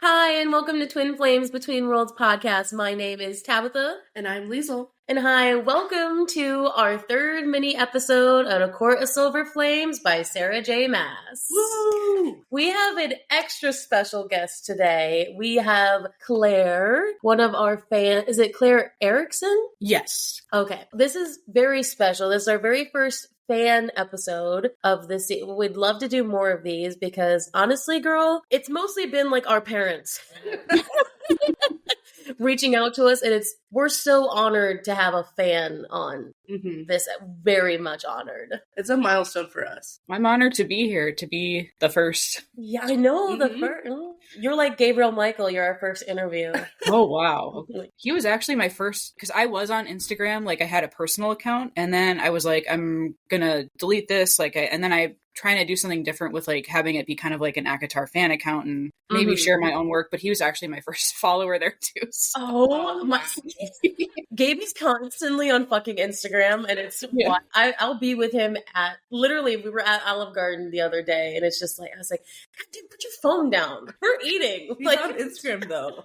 Hi, and welcome to Twin Flames Between Worlds podcast. My name is Tabitha. And I'm Liesl. And hi, welcome to our third mini episode of A Court of Silver Flames by Sarah J. Maas. Woo! We have an extra special guest today. We have Claire, one of our fans. Is it Claire Erickson? Yes. Okay. This is very special. This is our very first fan episode of this. We'd love to do more of these because honestly, girl, it's mostly been like our parents reaching out to us, and we're so honored to have a fan on this. Very much honored. It's a milestone for us. I'm honored to be here, to be the first. Yeah, I know. The first. You're like Gabriel Michael. You're our first interview. Oh, wow. He was actually my first, because I was on Instagram, like I had a personal account, and then I was like, I'm gonna delete this, and then I trying to do something different with like having it be kind of like an ACOTAR fan account and maybe share my own work, but he was actually my first follower there too. So. Oh my! Gaby's constantly on fucking Instagram, and it's I'll be with him at literally. We were at Olive Garden the other day, and it's just like I was like, God damn, put your phone down. We're eating. He's on Instagram though.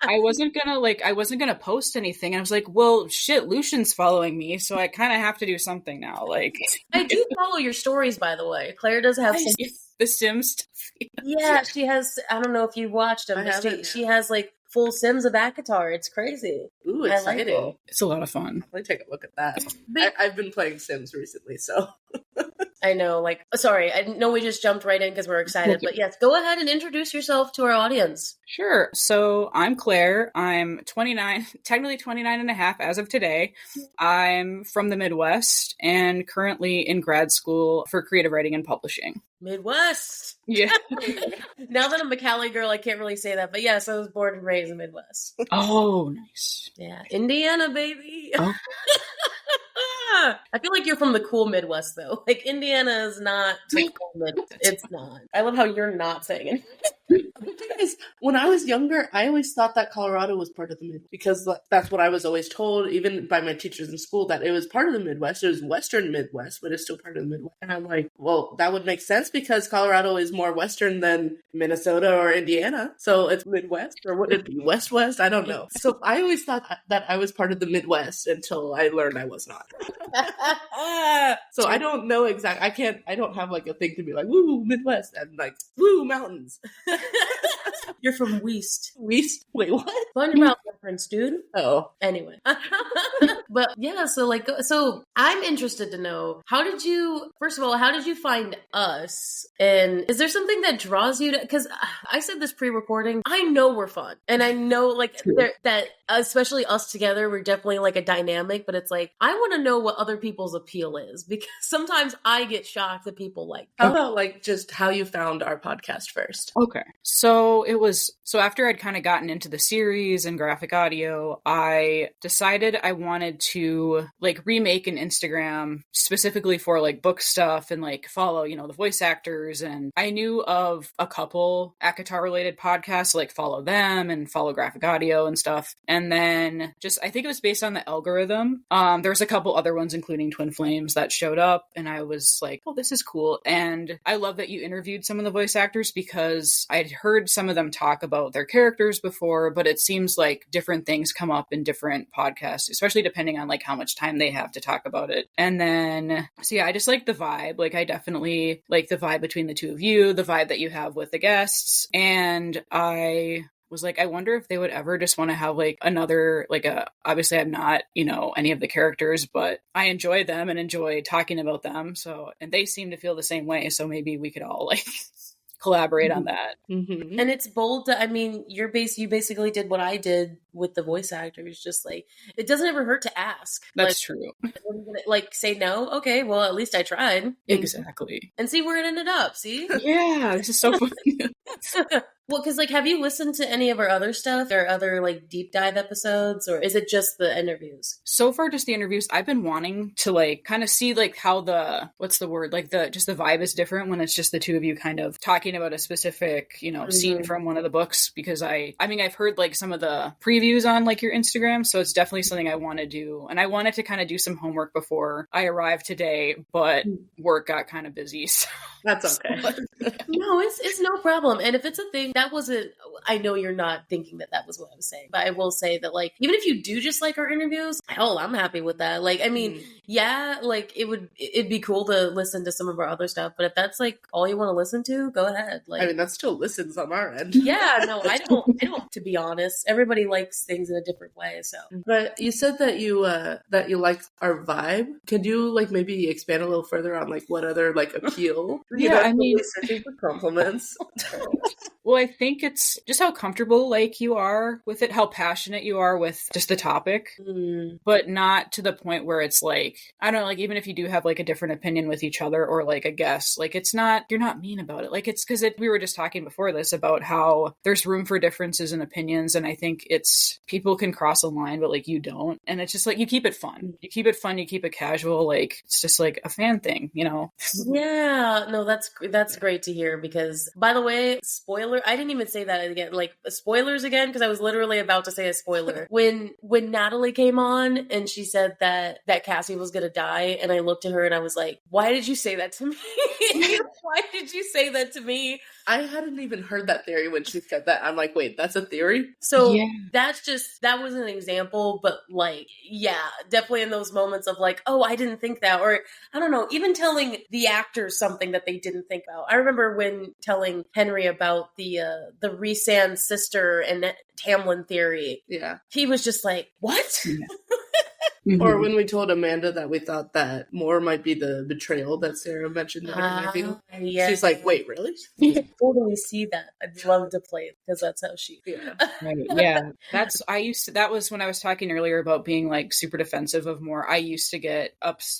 I wasn't gonna post anything. I was like, well, shit, Lucian's following me, so I kind of have to do something now. Like, I do follow your stories, by the way. Claire does have some the Sims stuff. Yeah, she has. I don't know if you watched them. She has like full Sims of ACOTAR. It's crazy. Ooh, exciting! Like it's a lot of fun. Let me take a look at that. I've been playing Sims recently, so. I know, sorry, I know we just jumped right in because we're excited, but yes, go ahead and introduce yourself to our audience. Sure. So I'm Claire. I'm 29, technically 29 and a half as of today. I'm from the Midwest and currently in grad school for creative writing and publishing. Midwest. Yeah. Now that I'm a Cali girl, I can't really say that, but yes, I was born and raised in the Midwest. Oh, nice. Yeah. Indiana, baby. Oh. I feel like you're from the cool Midwest, though. Like, Indiana is not the cool Midwest. It's not. I love how you're not saying it. The thing is, when I was younger, I always thought that Colorado was part of the Midwest because that's what I was always told, even by my teachers in school, that it was part of the Midwest. It was Western Midwest, but it's still part of the Midwest. And I'm like, well, that would make sense because Colorado is more Western than Minnesota or Indiana. So it's Midwest, or would it be West-West? I don't know. So I always thought that I was part of the Midwest until I learned I was not. So I don't know exactly. I don't have like a thing to be like, woo, Midwest, and like, woo, mountains. You're from Weast. Weast? Wait, what? SpongeBob reference, dude. Oh. Anyway. But yeah, so I'm interested to know, first of all, how did you find us? And is there something that draws you to, because I said this pre-recording, I know we're fun. And I know that especially us together, we're definitely like a dynamic, but it's like, I want to know what other people's appeal is because sometimes I get shocked that people like. How about like just how you found our podcast first? Okay. So after I'd kind of gotten into the series and graphic audio, I decided I wanted to like remake an Instagram specifically for like book stuff and like follow, the voice actors. And I knew of a couple ACOTAR related podcasts, like follow them and follow graphic audio and stuff. And then I think it was based on the algorithm. There's a couple other ones, including Twin Flames, that showed up. And I was like, oh, this is cool. And I love that you interviewed some of the voice actors because I'd heard some of them talk about their characters before, but it seems like different things come up in different podcasts, especially depending on like how much time they have to talk about it. And then, so yeah, I just like the vibe. Like I definitely like the vibe between the two of you, the vibe that you have with the guests. And I was like, I wonder if they would ever just want to have like another, obviously I'm not, any of the characters, but I enjoy them and enjoy talking about them. So, and they seem to feel the same way. So maybe we could all like collaborate on that. Mm-hmm. And it's bold. You basically did what I did with the voice actors. Just like, it doesn't ever hurt to ask. That's true. Say no. Okay. Well, at least I tried. Exactly. And see where it ended up. See? Yeah. This is so fun. Well, because have you listened to any of our other stuff or other deep dive episodes, or is it just the interviews? So far, just the interviews. I've been wanting to kind of see how the vibe is different when it's just the two of you kind of talking about a specific scene from one of the books. Because I've heard some of the previews on your Instagram, so it's definitely something I want to do, and I wanted to kind of do some homework before I arrived today, but work got kind of busy. So. That's okay. No, it's no problem. And if it's a thing, that wasn't, I know you're not thinking that that was what I was saying, but I will say that, like, even if you do just like our interviews, hell, I'm happy with that. Like, I mean, yeah, like it'd be cool to listen to some of our other stuff, but if that's like all you want to listen to, go ahead. Like, I mean, that still listens on our end. yeah, no, I don't, to be honest. Everybody likes things in a different way, so. But you said that you like our vibe. Could you like maybe expand a little further on like what other like appeal? Yeah, I mean, searching for compliments. Well, I think it's just how comfortable like you are with it, how passionate you are with just the topic, but not to the point where it's like, I don't know, like even if you do have like a different opinion with each other or like a guest, like it's not, you're not mean about it. Like it's because we were just talking before this about how there's room for differences in opinions. And I think it's, people can cross a line, but like you don't. And it's just like, you keep it fun. You keep it fun. You keep it casual. Like it's just like a fan thing, you know? Yeah, no, that's great to hear because, by the way, spoiler, I didn't even say that again, like spoilers again, because I was literally about to say a spoiler. When Natalie came on and she said that Cassie was going to die, and I looked at her and I was like, why did you say that to me? Why did you say that to me? I hadn't even heard that theory when she said that. I'm like, wait, that's a theory? So that was an example, but like, yeah, definitely in those moments of like, oh, I didn't think that, or I don't know, even telling the actors something that they didn't think about. I remember when telling Henry about the Rhysand sister and Tamlin theory. Yeah. He was just like, what? Yeah. Or when we told Amanda that we thought that Moore might be the betrayal that Sarah mentioned in the interview. Yeah. She's like, wait, really? You can totally see that. I'd love to play it because that's how she. Yeah. Right. Yeah. That was when I was talking earlier about being like super defensive of Moore. I used to get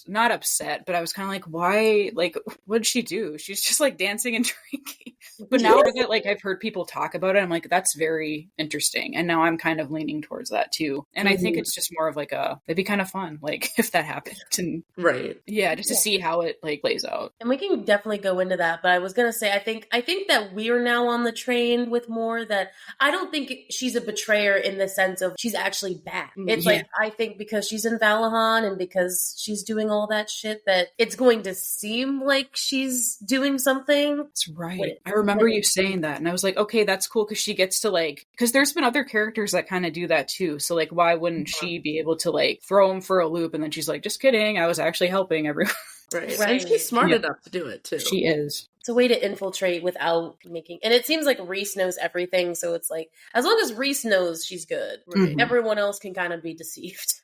not upset, but I was kind of like, why? Like, what'd she do? She's just like dancing and drinking. But now that like I've heard people talk about it, I'm like, that's very interesting. And now I'm kind of leaning towards that too. And I think it's just more of like it'd be kind of fun, like if that happened. And right. Yeah, just to see how it like plays out. And we can definitely go into that. But I was gonna say, I think that we're now on the train with Moore, that I don't think she's a betrayer in the sense of she's actually bad. It's like, I think because she's in Valahan and because she's doing all that shit, that it's going to seem like she's doing something. That's right. I remember you saying that, and I was like, okay, that's cool, because she gets to like, because there's been other characters that kind of do that too. So like, why wouldn't she be able to like throw him for a loop, and then she's like, just kidding, I was actually helping everyone. Right. And she's smart enough to do it too. She is. It's a way to infiltrate without making, and it seems like Rhys knows everything, so it's like, as long as Rhys knows, she's good. Right? Everyone else can kind of be deceived.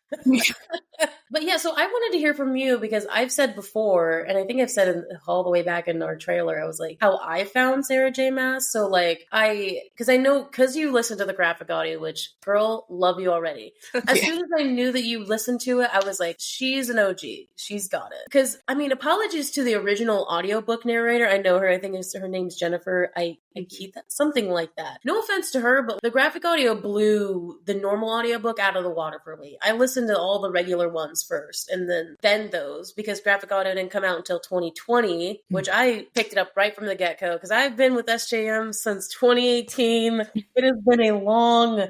But yeah, so I wanted to hear from you, because I've said before, and I think I've said all the way back in our trailer, I was like, how I found Sarah J. Maas. So like, because you listened to the graphic audio, which, girl, love you already. As soon as I knew that you listened to it, I was like, she's an OG. She's got it. Because, I mean, apologies to the original audiobook narrator. I know her. I think her name's Jennifer. I keep that, something like that. No offense to her, but the graphic audio blew the normal audiobook out of the water for me. I listened to all the regular ones first, and then those, because graphic audio didn't come out until 2020, which I picked it up right from the get-go, because I've been with SJM since 2018. It has been a long,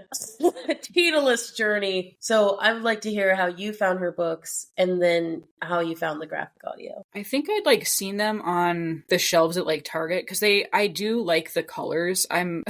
tedious journey. So I would like to hear how you found her books, and then how you found the graphic audio. I think I'd like seen them on the shelves at like Target, because I do like the colors. I'm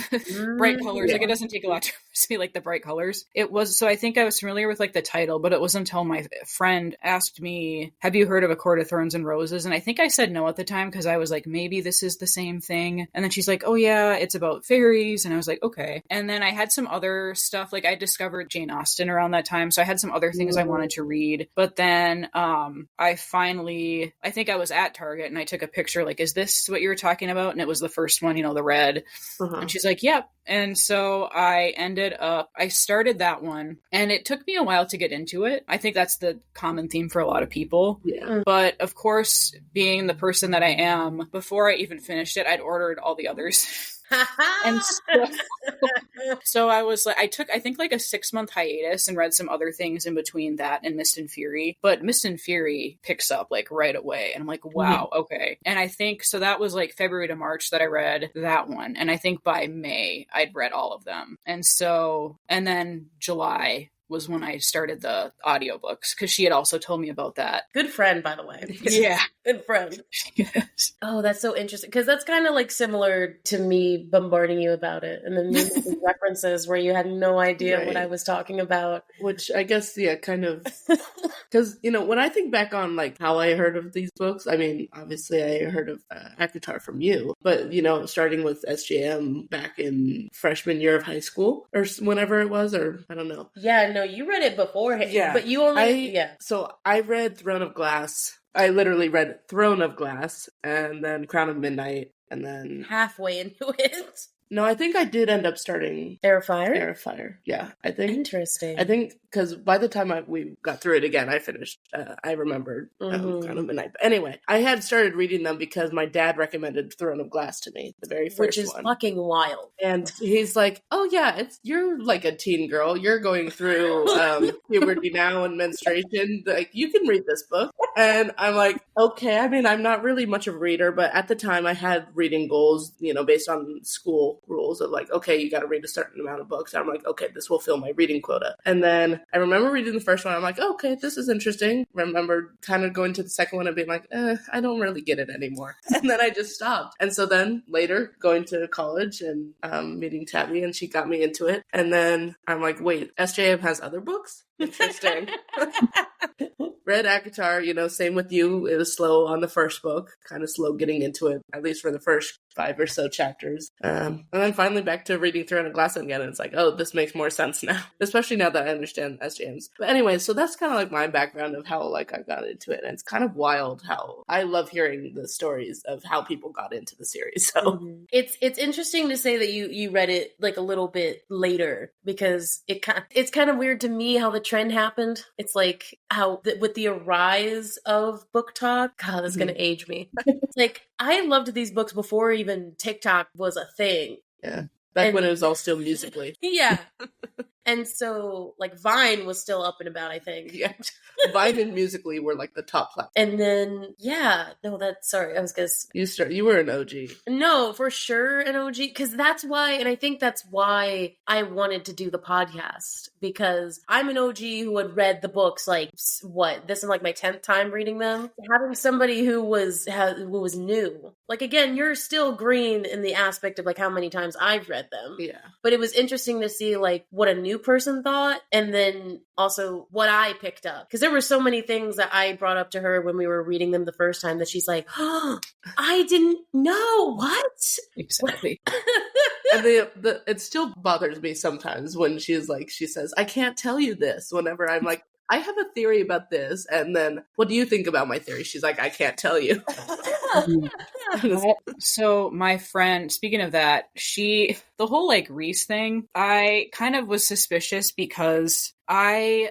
bright colors. Like, it doesn't take a lot to me, like the bright colors. It was, so I think I was familiar with like the title, but it was until my friend asked me, have you heard of A Court of Thorns and Roses? And I think I said no at the time, because I was like, maybe this is the same thing. And then she's like, oh yeah, it's about fairies. And I was like, okay. And then I had some other stuff, like I discovered Jane Austen around that time, so I had some other things I wanted to read. But then I think I was at Target and I took a picture, like, is this what you were talking about? And it was the first one, the red. And she's like, yep. And so I started that one, and it took me a while to get into it. I think that's the common theme for a lot of people. Yeah. But of course, being the person that I am, before I even finished it, I'd ordered all the others. And so I was like, I think like a 6-month hiatus and read some other things in between that and Mist and Fury, but Mist and Fury picks up like right away, and I'm like, wow, okay. And I think, so that was like February to March that I read that one, and I think by May I'd read all of them. And then July was when I started the audiobooks, because she had also told me about that. Good friend, by the way. Yeah. Good friend. Yes. Oh, that's so interesting. Because that's kind of like similar to me bombarding you about it. And then me making references where you had no idea what I was talking about. Which I guess, yeah, kind of. Because, you know, when I think back on like how I heard of these books, I mean, obviously I heard of ACOTAR from you. But, you know, starting with SJM back in freshman year of high school or whenever it was, or I don't know. Yeah, no, you read it beforehand. Yeah. But you only, So I read Throne of Glass. I literally read Throne of Glass and then Crown of Midnight and then... halfway into it. No, I think I did end up starting Air of Fire? Air of Fire. Yeah, I think. Interesting. I think because by the time we got through it again, I finished. I remembered Crown of Midnight. But anyway, I had started reading them because my dad recommended Throne of Glass to me, the very first one. Which is fucking wild. And he's like, "Oh yeah, you're like a teen girl. You're going through puberty now and menstruation. Like you can read this book." And I'm like, "Okay." I mean, I'm not really much of a reader, but at the time I had reading goals, you know, based on school rules of like, okay, you got to read a certain amount of books. I'm like, okay, this will fill my reading quota. And then I remember reading the first one. I'm like, okay, this is interesting. Remember kind of going to the second one and being like, I don't really get it anymore. And then I just stopped. And so then later going to college and meeting Tabi, and she got me into it. And then I'm like, wait, SJM has other books? Interesting. Read ACOTAR, you know, same with you. It was slow on the first book, kind of slow getting into it, at least for the first 5 or so chapters. And then finally back to reading Throne of Glass again, and it's like, oh, this makes more sense now, especially now that I understand SJMs. But anyway, so that's kind of like my background of how like I got into it, and it's kind of wild how I love hearing the stories of how people got into the series. So it's interesting to say that you read it like a little bit later, because it's kind of weird to me how the trend happened. It's like how with the rise of book talk, God, that's gonna age me. It's like I loved these books before even TikTok was a thing. Yeah. Back when it was all still Musically. Yeah. And so, like, Vine was still up and about, I think. Yeah. Vine and Musically were, like, the top platforms. And then, sorry, I was gonna... You were an OG. No, for sure an OG, because that's why, and I think that's why I wanted to do the podcast, because I'm an OG who had read the books, like, this is, like, my 10th time reading them. Having somebody who was new. Like, again, you're still green in the aspect of, like, how many times I've read them. Yeah. But it was interesting to see, like, what a new person thought, and then also what I picked up. Because there were so many things that I brought up to her when we were reading them the first time that she's like, oh, I didn't know. What? Exactly. And it still bothers me sometimes when she says, I can't tell you this, whenever I'm like, I have a theory about this, and then, what do you think about my theory? She's like, I can't tell you. So my friend, speaking of that, the whole like Reese thing, I kind of was suspicious because I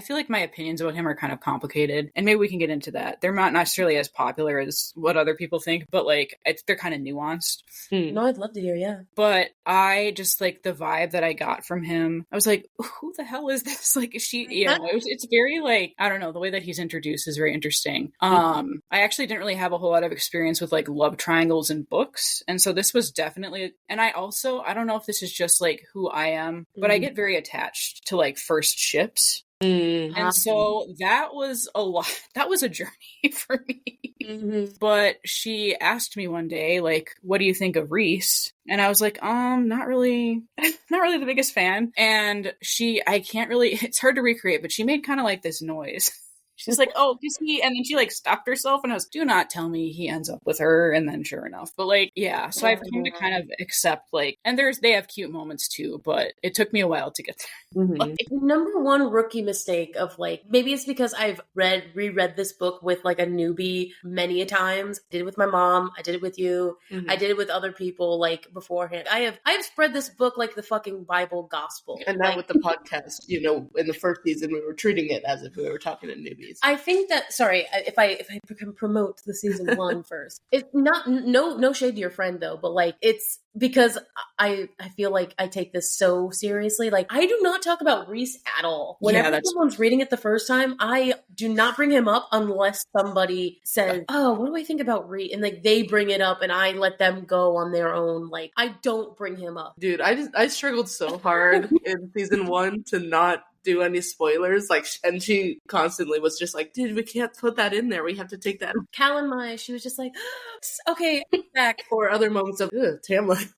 feel like my opinions about him are kind of complicated, and maybe we can get into that. They're not necessarily as popular as what other people think, but like they're kind of nuanced. No, I'd love to hear, yeah. But I just like the vibe that I got from him. I was like, who the hell is this? Like, is she? You know, it's very like, I don't know. The way that he's introduced is very interesting. I actually didn't really have a whole lot of experience with like love triangles in books, and so this was definitely. And I don't know if this is just like who I am, but I get very attached to like first ships. And so that was a lot. That was a journey for me. But she asked me one day, like, what do you think of Reese? And I was like, not really the biggest fan. And it's hard to recreate, but she made kind of like this noise. She's like, oh, is he? And then she like stopped herself, and I was, do not tell me he ends up with her. And then sure enough, but like, yeah. So I've come to kind of accept like, and they have cute moments too, but it took me a while to get there. Like, number one rookie mistake of like, maybe it's because I've reread this book with like a newbie many a times. I did it with my mom. I did it with you. I did it with other people like beforehand. I have spread this book like the fucking Bible gospel. And now with the podcast, you know, in the first season, we were treating it as if we were talking to newbies. I think that, sorry, if I can promote the season 1 first. It's not, no shade to your friend though, but like, it's because I feel like I take this so seriously. Like, I do not talk about Reese at all. Whenever someone's reading it the first time, I do not bring him up unless somebody says, oh, what do I think about Reese? And like, they bring it up and I let them go on their own. Like, I don't bring him up. Dude, I struggled so hard in season 1 to not do any spoilers. Like, and she constantly was just like, dude, we can't put that in there. We have to take that. Cal and Mai, she was just like, okay, back. Or other moments of, Tamla.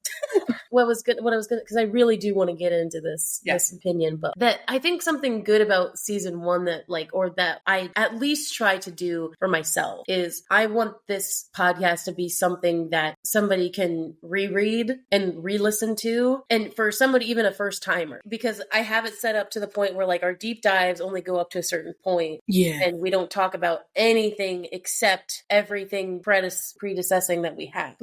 What I was good, because I really do want to get into this opinion, but that I think something good about season 1 that or that I at least try to do for myself is I want this podcast to be something that somebody can reread and re-listen to, and for somebody, even a first timer, because I have it set up to the point where our deep dives only go up to a certain point, and we don't talk about anything except everything predecessing that we have.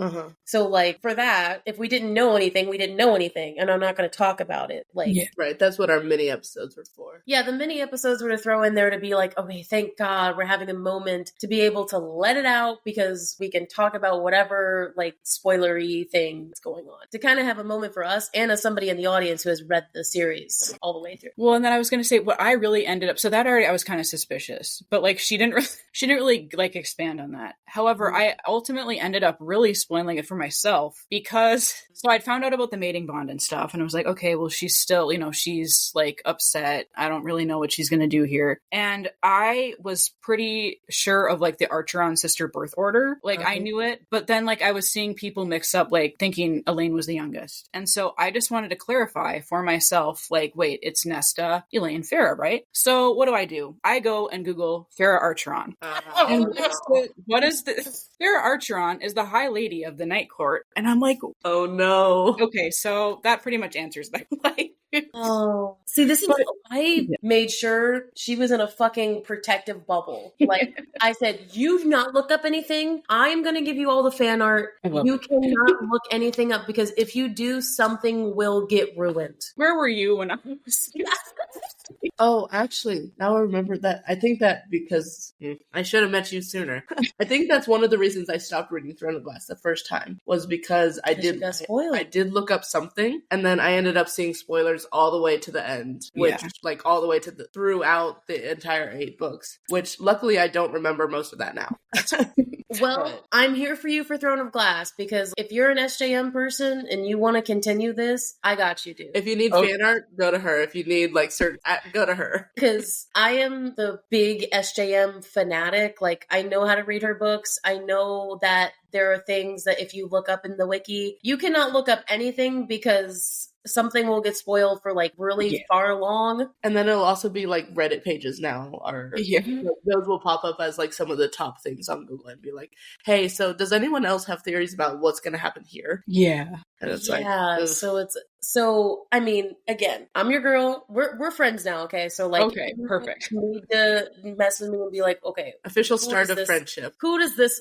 So for that, if we didn't know anything, we didn't know anything, and I'm not going to talk about it. Right, that's what our mini episodes were for. Yeah, the mini episodes were to throw in there to be like, okay, thank God we're having a moment to be able to let it out because we can talk about whatever spoilery thing that's going on. To kind of have a moment for us and as somebody in the audience who has read the series all the way through. Well, and then I was going to say what I really ended up, so that already I was kind of suspicious, but she didn't really expand on that. However, I ultimately ended up really spoiling it for myself because so I'd found out about the mating bond and stuff, and I was like, okay, well, she's still, she's upset. I don't really know what she's going to do here. And I was pretty sure of the Archeron sister birth order. I knew it, but then I was seeing people mix up thinking Elaine was the youngest. And so I just wanted to clarify for myself, wait, it's Nesta, Elaine, Farah, right? So what do? I go and Google Farah Archeron. And what is this? Farah Archeron is the High Lady of the Night Court. And I'm like, oh no. Okay, so that pretty much answers that. Oh, see, this is, I made sure she was in a fucking protective bubble. I said, you've not looked up anything. I'm going to give you all the fan art. You cannot look anything up because if you do, something will get ruined. Where were you when I was... Oh, actually, now I remember that. I think that because I should have met you sooner. I think that's one of the reasons I stopped reading Throne of Glass the first time was because I did look up something, and then I ended up seeing spoilers all the way to the end, which all the way to throughout the entire 8 books. Which luckily I don't remember most of that now. Well, I'm here for you for Throne of Glass because if you're an SJM person and you want to continue this, I got you, dude. If you need fan art, go to her. If you need certain, go to her. Because I am the big SJM fanatic. I know how to read her books. I know that there are things that if you look up in the wiki, you cannot look up anything because something will get spoiled for really far along. And then it'll also be Reddit pages now are those will pop up as some of the top things on Google and be like, hey, so does anyone else have theories about what's going to happen here? Yeah. And it's so I mean, again, I'm your girl. We're friends now, okay? So okay, perfect. You need to message me and be like, okay, official start of friendship. Who does this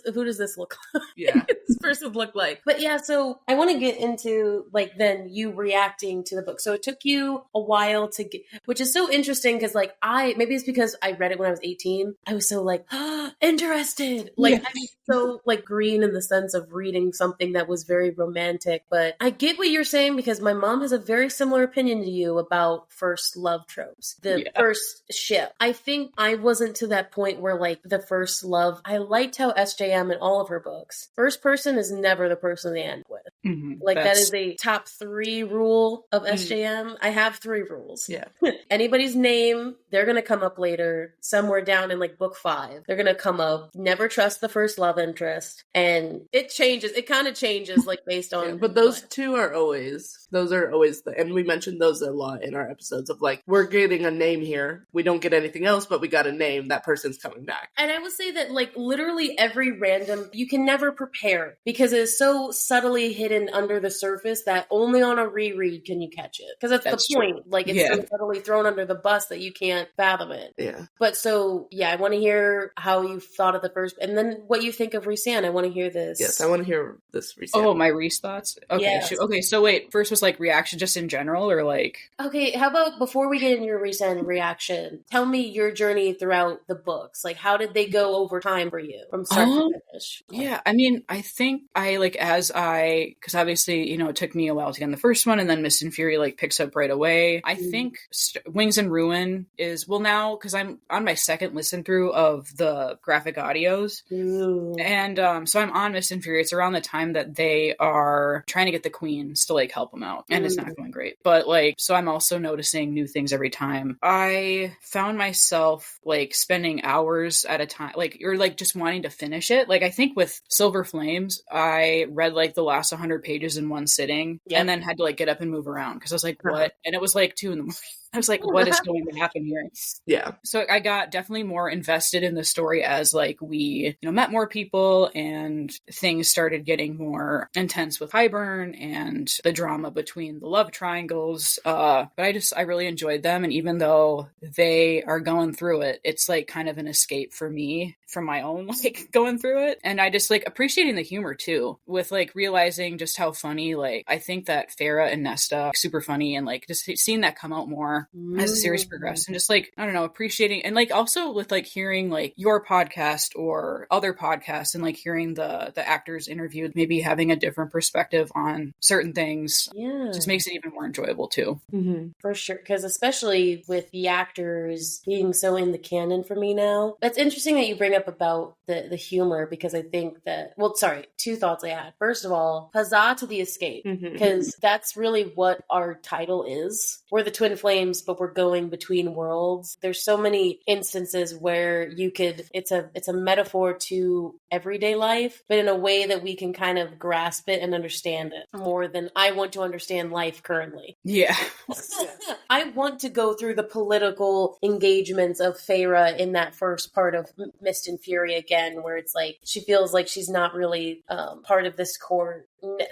look like? Yeah. This person look like? But yeah, so I want to get into then you reacting to the book. So it took you a while to get, which is so interesting because maybe it's because I read it when I was 18. I was so interested. I'm so green in the sense of reading something that was very romantic, but I get what you're saying because my mom has a very similar opinion to you about first love tropes. The first ship. I think I wasn't to that point where the first love. I liked how SJM in all of her books, first person is never the person they end with. Mm-hmm. That is a top 3 rule of SJM. I have 3 rules. Yeah. Anybody's name, they're going to come up later, somewhere down in book 5. They're going to come up. Never trust the first love interest. And it changes. It kind of changes based on. But those two are always, and we mentioned those a lot in our episodes of we're getting a name here. We don't get anything else, but we got a name. That person's coming back. And I would say that literally every random, you can never prepare because it is so subtly hidden under the surface that only on a reread can you catch it. Because that's the point. It's so subtly thrown under the bus that you can't fathom it. Yeah. But so, I want to hear how you thought of the first, and then what you think of Rhysand. I want to hear this. Yes, I want to hear this Rhysand. Oh, my Rhys thoughts? Okay, yes. Okay, so wait, first was reaction just in general or Okay, how about before we get into your Rhysand reaction, tell me your journey throughout the books. How did they go over time for you from start to finish? Yeah, I mean, I think I because obviously, it took me a while to get in the first one, and then then Mist and Fury like picks up right away. I think Wings and Ruin is, well, now because I'm on my second listen through of the graphic audios. Ooh. And so I'm on Mist and Fury. It's around the time that they are trying to get the queens to like help them out, and it's not going great. But like, so I'm also noticing new things every time. I found myself like spending hours at a time, like, or like just wanting to finish it. Like, I think with Silver Flames, I read like the last 100 pages in one sitting, and then had to like get up and move around because I was like, what? And it was like 2 a.m. I was like, what is going to happen here? Yeah. So I got definitely more invested in the story as like we, met more people and things started getting more intense with Highburn and the drama between the love triangles. But I really enjoyed them. And even though they are going through it, it's like kind of an escape for me from my own like going through it. And I just like appreciating the humor too, with like realizing just how funny, like I think that Farah and Nesta super funny, and like just seeing that come out more as the series progressed, and just like, I don't know, appreciating, and like also with like hearing like your podcast or other podcasts and like hearing the actors interviewed, maybe having a different perspective on certain things, just makes it even more enjoyable too. For sure, because especially with the actors being so in the canon for me now, that's interesting that you bring up about the humor, because I think that, well, sorry, 2 thoughts I had. First of all, huzzah to the escape, because that's really what our title is. We're the Twin Flames, but we're going between worlds. There's so many instances where you could, it's a metaphor to everyday life, but in a way that we can kind of grasp it and understand it more than I want to understand life currently. Yeah. I want to go through the political engagements of Feyre in that first part of Mist and Fury again, where it's like she feels like she's not really part of this court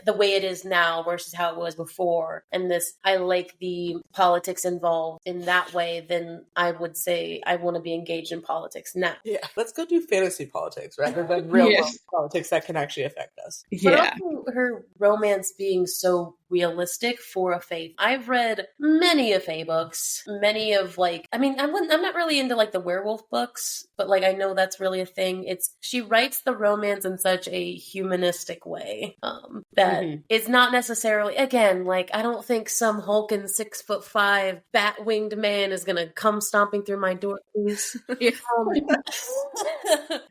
the way it is now versus how it was before. And this, I like the politics involved in that way, then I would say I want to be engaged in politics now. Yeah, let's go do fantasy politics rather than real politics that can actually affect us. But also her romance being so realistic for a fae. I've read many of fae books, many of like, I mean, I'm not really into like the werewolf books, but like I know that's really a thing. She writes the romance in such a humanistic way that it's not necessarily, again, like I don't think some hulking 6'5" bat-winged man is gonna come stomping through my door, please.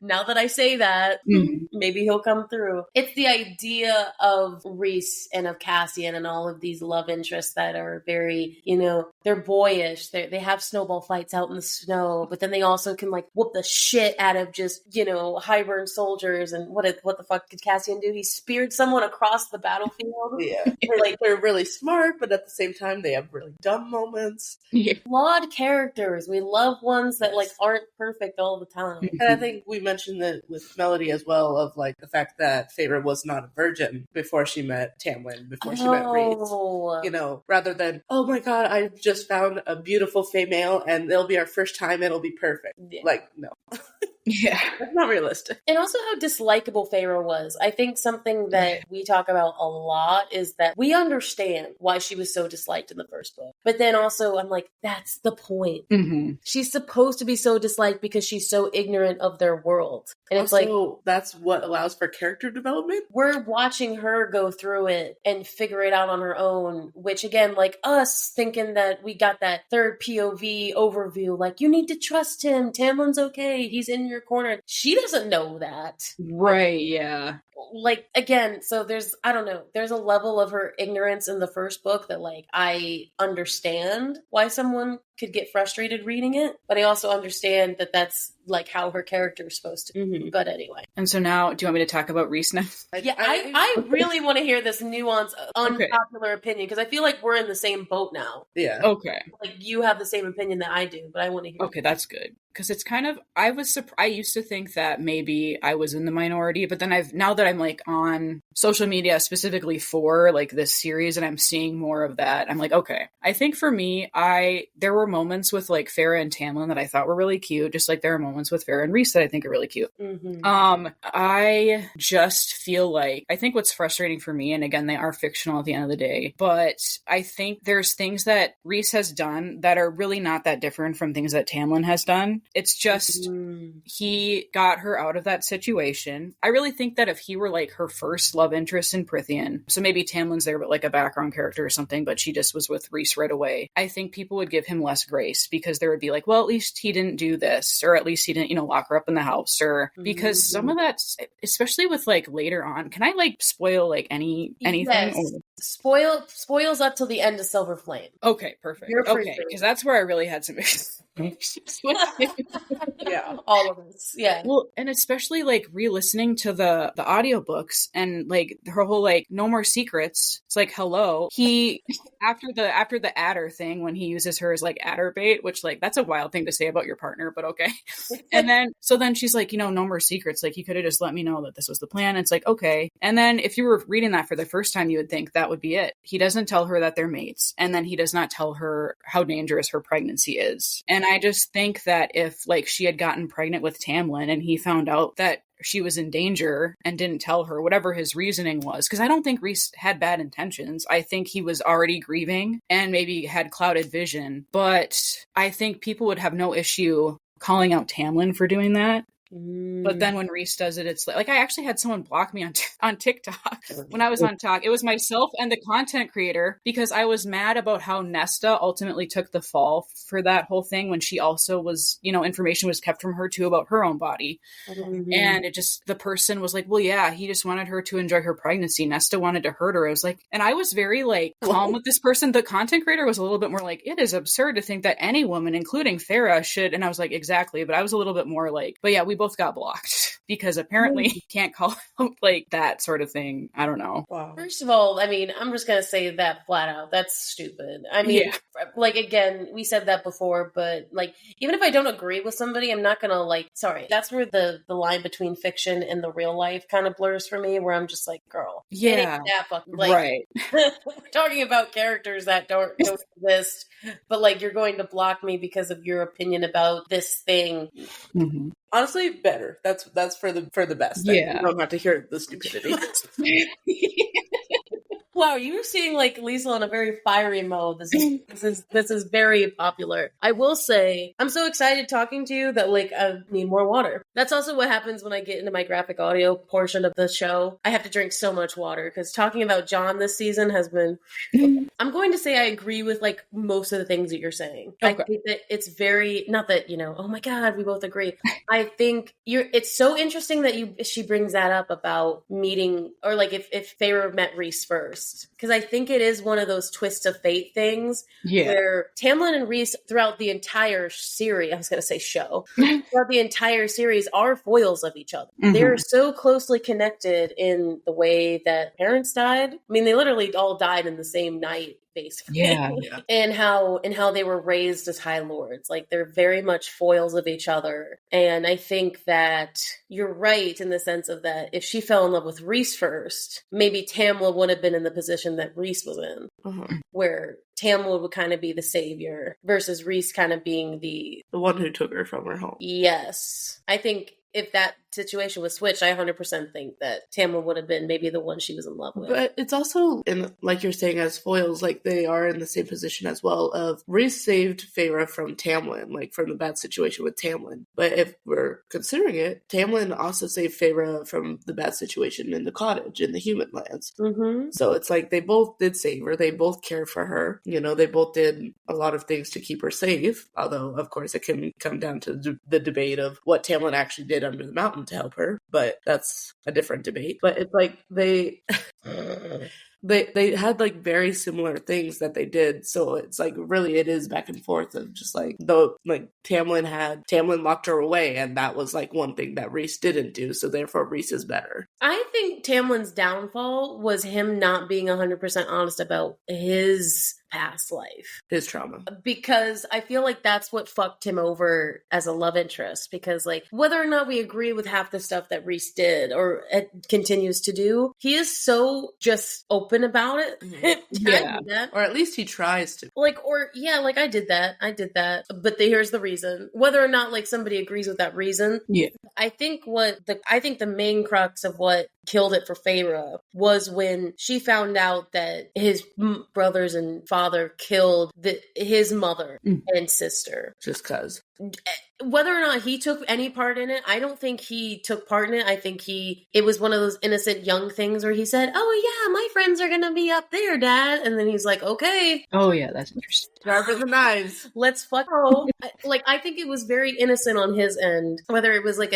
Now that I say that, maybe he'll come through. It's the idea of Rhys and of Cassian and all of these love interests that are very, they're boyish. They have snowball fights out in the snow, but then they also can like whoop the shit out of just, Highburn soldiers. And what the fuck did Cassian do? He speared someone across the battlefield. Yeah. They're really smart, but at the same time, they have really dumb moments. Flawed characters. We love ones that like aren't perfect all the time. And I think we mentioned that with Melody as well, of like the fact that Feyre was not a virgin before she met Tamlin, before she met Rhys. Rather than, oh my god, I just found a beautiful female and it'll be our first time, it'll be perfect. Yeah. Like, no. Yeah. That's not realistic. And also how dislikable Feyre was. I think something that we talk about a lot is that we understand why she was so disliked in the first book. But then also I'm like, that's the point. She's supposed to be so disliked because she's so ignorant of their world. And it's like, that's what allows for character development. We're watching her go through it and figure it out on her own, which again, like us thinking that we got that third POV overview, like you need to trust him. Tamlin's okay. He's in your corner. She doesn't know that. Right. Yeah. Like, again, so there's a level of her ignorance in the first book that like I understand why someone could get frustrated reading it, but I also understand that that's like how her character is supposed to. But anyway. And so now, do you want me to talk about Rhys now? Yeah, I really want to hear this nuanced, unpopular opinion, because I feel like we're in the same boat now. Yeah. Okay. Like you have the same opinion that I do, but I want to hear. Okay, that's good. Because it's kind of, I used to think that maybe I was in the minority, but then now that I'm like on social media specifically for like this series and I'm seeing more of that, I'm like, okay. I think for me, there were moments with like Farah and Tamlin that I thought were really cute, just like there are moments ones with Farrah and Rhys that I think are really cute. Mm-hmm. I just feel like, I think what's frustrating for me, and again, they are fictional at the end of the day, but I think there's things that Rhys has done that are really not that different from things that Tamlin has done. It's just, he got her out of that situation. I really think that if he were like her first love interest in Prythian, so maybe Tamlin's there, but like a background character or something, but she just was with Rhys right away, I think people would give him less grace because there would be like, well, at least he didn't do this, or at least he didn't, lock her up in the house, or because some of that, especially with like later on, can I like spoil like anything? Yes. Spoils up till the end of Silver Flame. Okay, perfect. Okay, because that's where I really had some issues. Yeah, all of us. Yeah. Well, and especially like re-listening to the audiobooks and like her whole like no more secrets. It's like, hello. He after the adder thing, when he uses her as like adder bait, which like that's a wild thing to say about your partner, but okay. And then she's like, no more secrets. Like, you could have just let me know that this was the plan. It's like, okay. And then if you were reading that for the first time, you would think that would be it. He doesn't tell her that they're mates, and then he does not tell her how dangerous her pregnancy is. And I just think that if like she had gotten pregnant with Tamlin and he found out that she was in danger and didn't tell her, whatever his reasoning was, because I don't think Rhys had bad intentions. I think he was already grieving and maybe had clouded vision, but I think people would have no issue calling out Tamlin for doing that. But then when Rhys does it, it's like I actually had someone block me on TikTok when I was on talk. It was myself and the content creator, because I was mad about how Nesta ultimately took the fall for that whole thing when she also was, information was kept from her too about her own body. And it just, the person was like, well, yeah, he just wanted her to enjoy her pregnancy. Nesta wanted to hurt her. I was like, and I was very like calm with this person. The content creator was a little bit more like, it is absurd to think that any woman, including Farrah, should. And I was like, exactly. But I was a little bit more like, but yeah, we both got blocked because apparently you can't call out like that sort of thing. I don't know. Wow. First of all, I mean, I'm just going to say that flat out. That's stupid. I mean, like, again, we said that before, but like, even if I don't agree with somebody, I'm not going to like, sorry. That's where the line between fiction and the real life kind of blurs for me, where I'm just like, girl. Yeah. That fucking, like, right. We're talking about characters that don't exist, but like, you're going to block me because of your opinion about this thing. Mm-hmm. Honestly, better. That's for the best. Yeah. You don't have to hear the stupidity. Wow, you were seeing like Liesl in a very fiery mode. This is very popular. I will say, I'm so excited talking to you that like I need more water. That's also what happens when I get into my graphic audio portion of the show. I have to drink so much water because talking about John this season has been. I'm going to say I agree with like most of the things that you're saying. Okay. I think that it's very, not that oh my god, we both agree. I think it's so interesting that she brings that up about meeting, or like if Farrah met Rhys first. Because I think it is one of those twists of fate things where Tamlin and Rhys throughout the entire series, I was going to say show, throughout the entire series are foils of each other. Mm-hmm. They're so closely connected in the way that parents died. I mean, they literally all died in the same night. Basically. Yeah. and how they were raised as High Lords. Like, they're very much foils of each other. And I think that you're right in the sense of that if she fell in love with Rhys first, maybe Tamlin would have been in the position that Rhys was in, where Tamlin would kind of be the savior versus Rhys kind of being the one who took her from her home. Yes. I think if that situation was switched, I 100% think that Tamlin would have been maybe the one she was in love with. But it's also, like you're saying, as foils, like they are in the same position as well of Rhys saved Farrah from Tamlin, like from the bad situation with Tamlin. But if we're considering it, Tamlin also saved Farrah from the bad situation in the cottage, in the human lands. Mm-hmm. So it's like they both did save her. They both cared for her. They both did a lot of things to keep her safe. Although, of course, it can come down to the debate of what Tamlin actually did under the mountain to help her, but that's a different debate. But it's like they had like very similar things that they did, so it's like really it is back and forth of just like though like Tamlin locked her away, and that was like one thing that Rhys didn't do, so therefore Rhys is better. I think Tamlin's downfall was him not being 100% honest about his past life. His trauma. Because I feel like that's what fucked him over as a love interest. Because, like, whether or not we agree with half the stuff that Reese did or continues to do, he is so just open about it. Yeah. Or at least he tries to. Like, or, yeah, like, I did that. But here's the reason. Whether or not, like, somebody agrees with that reason. Yeah. I think the main crux of what killed it for Feyre was when she found out that his brothers and father killed his mother and sister. Just cause. Whether or not he took any part in it, I don't think he took part in it. I think it was one of those innocent young things where he said, "Oh yeah, my friends are gonna be up there, Dad," and then he's like, "Okay." Oh yeah, that's interesting. Sharper the knives. Let's fuck. Like, I think it was very innocent on his end. Whether it was like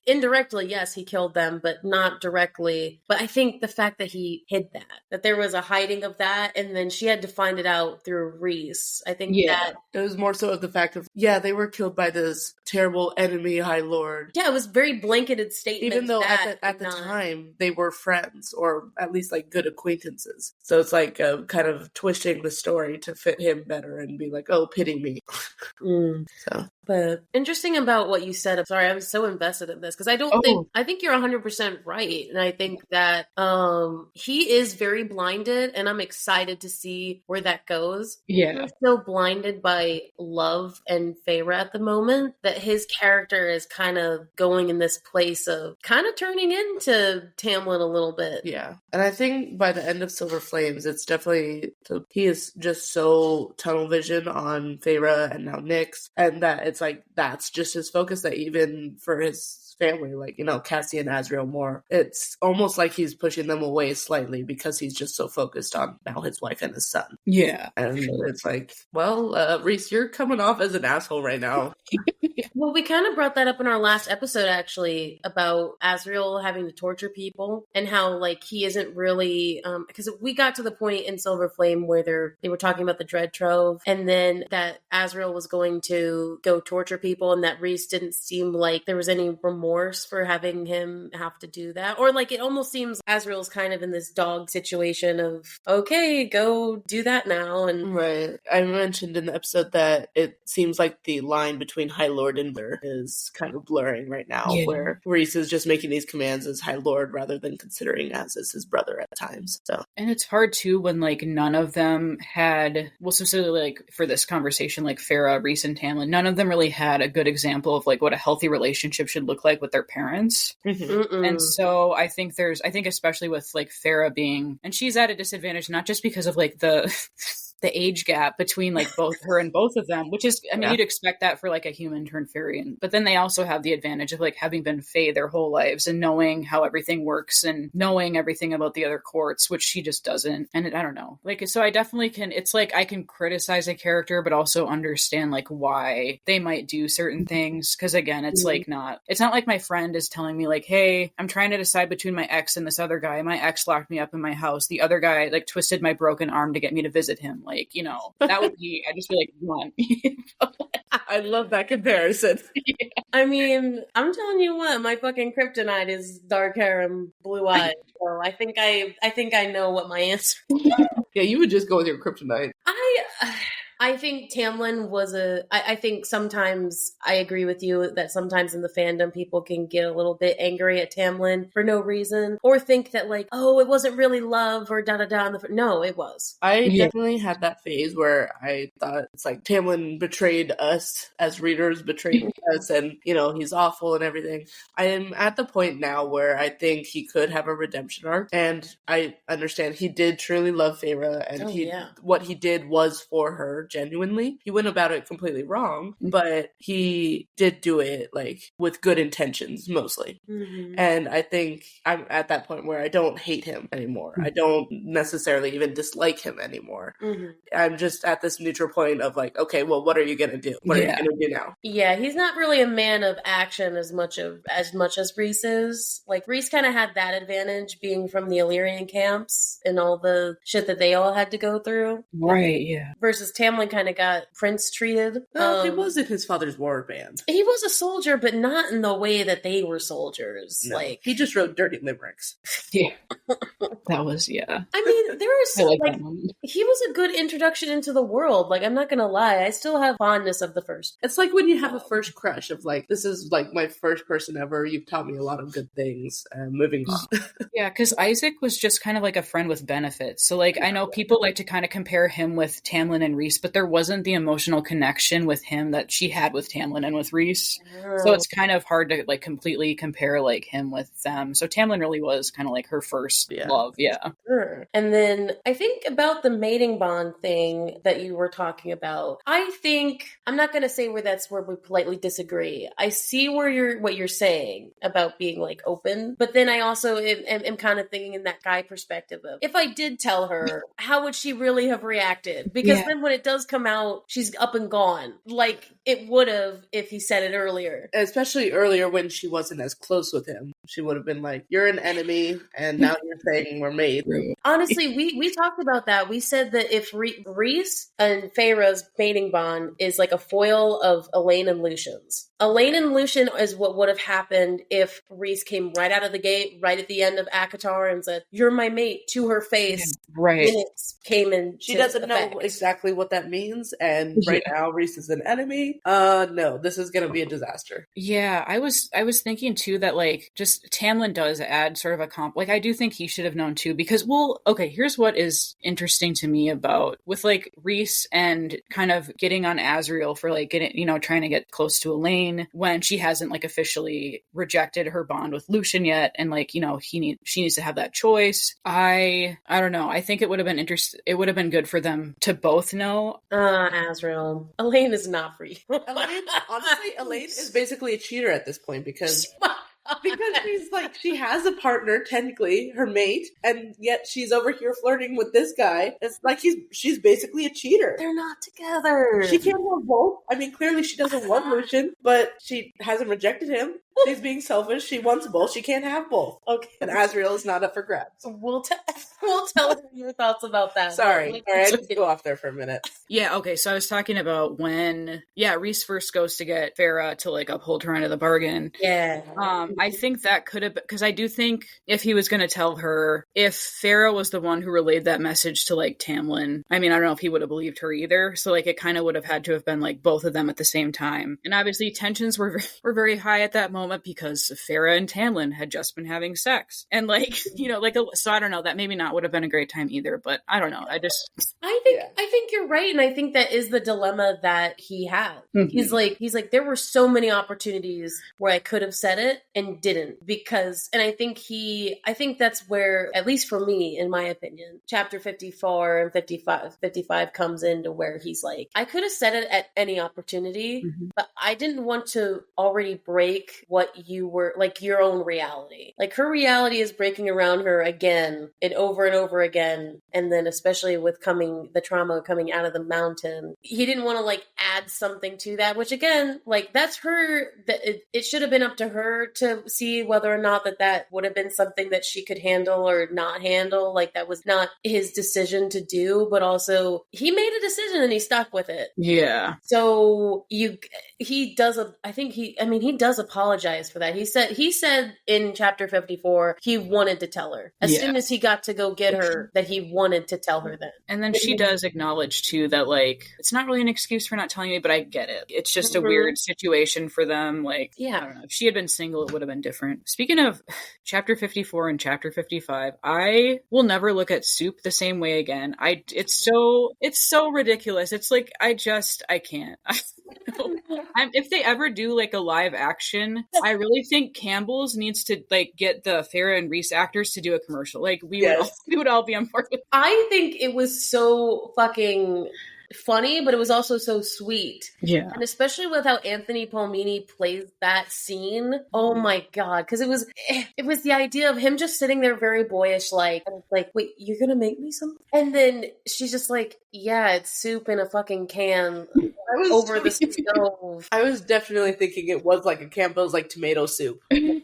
indirectly, yes, he killed them, but not directly. But I think the fact that he hid that there was a hiding of that, and then she had to find it out through Reese. I think that it was more so of the fact of, they were killed by this terrible enemy High Lord. Yeah, it was very blanketed statement. Even though at the time they were friends, or at least like good acquaintances. So it's like kind of twisting the story to fit him better and be like, oh, pity me. So. But interesting about what you said. I'm sorry, I was so invested in this because I think you're 100% right. And I think that he is very blinded, and I'm excited to see where that goes. Yeah. He's so blinded by love and Feyre at the moment that his character is kind of going in this place of kind of turning into Tamlin a little bit. Yeah. And I think by the end of Silver Flames, it's definitely, he is just so tunnel vision on Feyre and now Nyx, and that it's like that's just his focus, that even for his family, like, Cassie and Azriel more, it's almost like he's pushing them away slightly because he's just so focused on now his wife and his son. Yeah. And it's like, well, Reese, you're coming off as an asshole right now. Well, we kind of brought that up in our last episode, actually, about Azriel having to torture people and how, like, he isn't really, because we got to the point in Silver Flame where they were talking about the Dread Trove, and then that Azriel was going to go torture people, and that Reese didn't seem like there was any remorse for having him have to do that. Or, like, it almost seems Azriel's kind of in this dog situation of, okay, go do that now. And right. I mentioned in the episode that it seems like the line between High Lord and Blair is kind of blurring right now, where Reese is just making these commands as High Lord rather than considering as his brother at times. So, and it's hard too when like none of them had, well, specifically like for this conversation, like Feyre, Reese, and Tamlin, none of them really had a good example of like what a healthy relationship should look like with their parents. And so I think especially with like Feyre being, and she's at a disadvantage not just because of like the age gap between like both her and both of them, which is, I mean, you'd expect that for like a human turned fairy, but then they also have the advantage of like having been Fae their whole lives and knowing how everything works and knowing everything about the other courts, which she just doesn't. And I don't know, like, so I definitely can, it's like I can criticize a character but also understand like why they might do certain things, because again, it's like it's not like my friend is telling me like, hey, I'm trying to decide between my ex and this other guy. My ex locked me up in my house, the other guy like twisted my broken arm to get me to visit him. Like, that would be, I just feel like, one. I love that comparison. Yeah. I mean, I'm telling you what, my fucking kryptonite is dark hair and blue eyes. So I think I know what my answer is. Yeah, you would just go with your kryptonite. I think Tamlin was I think sometimes I agree with you that sometimes in the fandom people can get a little bit angry at Tamlin for no reason, or think that like, oh, it wasn't really love or da-da-da. No, it was. I definitely had that phase where I thought it's like Tamlin betrayed us as readers, betrayed us, and, he's awful and everything. I am at the point now where I think he could have a redemption arc, and I understand he did truly love Feyre, and what he did was for her. Genuinely, he went about it completely wrong, but he did do it like with good intentions mostly. And I think I'm at that point where I don't hate him anymore. I don't necessarily even dislike him anymore. I'm just at this neutral point of like, okay, well, what are you gonna do? What are you gonna do now? Yeah, he's not really a man of action as much as Reese is. Like, Reese kind of had that advantage being from the Illyrian camps and all the shit that they all had to go through. Right, yeah. Versus Tamlin Tamlin kind of got prince treated. Well, he was in his father's war band. He was a soldier, but not in the way that they were soldiers. No, like he just wrote dirty limericks. Yeah. That was, yeah. I mean, there was I like like that moment. he was a good introduction into the world. Like, I'm not gonna lie, I still have fondness of the first. It's like when you have a first crush of like, this is like my first person ever. You've taught me a lot of good things. Moving on. Yeah, because Isaac was just kind of like a friend with benefits. So like I know people like to kind of compare him with Tamlin and Rhys, but there wasn't the emotional connection with him that she had with Tamlin and with Rhys. So it's kind of hard to like completely compare like him with them. So Tamlin really was kind of like her first love. Yeah. Sure. And then I think about the mating bond thing that you were talking about. I think I'm not going to say where that's where we politely disagree. I see where what you're saying about being like open, but then I also am kind of thinking in that guy perspective of if I did tell her, how would she really have reacted? Because then when it does come out, she's up and gone, like it would have if he said it earlier. Especially earlier when she wasn't as close with him. She would have been like, you're an enemy, and now you're saying we're mates. Honestly, we talked about that. We said that if Rhys and Feyre's mating bond is like a foil of Elaine and Lucian's. Elaine and Lucian is what would have happened if Rhys came right out of the gate, right at the end of ACOTAR, and said, "You're my mate," to her face. Right. Minutes came in. She doesn't know exactly what that means, and right now Rhys is an enemy. No, this is going to be a disaster. Yeah, I was thinking too that like just Tamlin does add sort of a like I do think he should have known too, because okay, here's what is interesting to me about with like Rhys and kind of getting on Azriel for like getting, trying to get close to Elaine when she hasn't like officially rejected her bond with Lucian yet, and like she needs to have that choice. I don't know. I think it would have been it would have been good for them to both know. Azriel, Elaine is not for you. Honestly, Elaine is basically a cheater at this point because she's like, she has a partner, technically, her mate, and yet she's over here flirting with this guy. It's like she's basically a cheater. They're not together. She can't have both. I mean, clearly she doesn't want Lucian, but she hasn't rejected him. She's being selfish. She wants both. She can't have both. Okay. And Azriel is not up for grabs. We'll tell her your thoughts about that. Sorry. All right, I need to go off there for a minute. Yeah, okay. So I was talking about when, Rhys first goes to get Feyre to like uphold her end of the bargain. Yeah. I think that could have, because I do think if he was going to tell her, if Feyre was the one who relayed that message to like Tamlin, I mean, I don't know if he would have believed her either. So like it kind of would have had to have been like both of them at the same time. And obviously tensions were very high at that moment because Feyre and Tamlin had just been having sex. And like, so I don't know, that maybe not would have been a great time either, but I don't know. I think you're right. And I think that is the dilemma that he had. Mm-hmm. He's like, there were so many opportunities where I could have said it and didn't and I think that's where, at least for me, in my opinion, chapter 54 and 55 comes into where he's like, I could have said it at any opportunity, but I didn't want to already break what you were, like your own reality. Like her reality is breaking around her again and over again. And then especially with the trauma coming out of the mountain, he didn't want to like add something to that, which again, like that's her, it should have been up to her to see whether or not that would have been something that she could handle or not handle. Like that was not his decision to do, but also he made a decision and he stuck with it. Yeah. So he does apologize for that. He said in chapter 54, he wanted to tell her as soon as he got to go get her, that he wanted to tell her then. And then she does acknowledge too that like, it's not really an excuse for not telling me, but I get it. It's just a weird situation for them. Like, I don't know. If she had been single, it would have been different. Speaking of chapter 54 and chapter 55, I will never look at Soup the same way again. It's so ridiculous. It's like, I can't. If they ever do like a live action, I really think Campbell's needs to like get the Feyre and Rhys actors to do a commercial. Like we would all be on board with. I think it was so fucking funny, but it was also so sweet. Yeah. And especially with how Anthony Palmini plays that scene. Oh my God. Because it was the idea of him just sitting there very boyish, like, wait, you're gonna make me something? And then she's just like, yeah, it's soup in a fucking can over the stove. I was definitely thinking it was like a Campbell's like tomato soup. And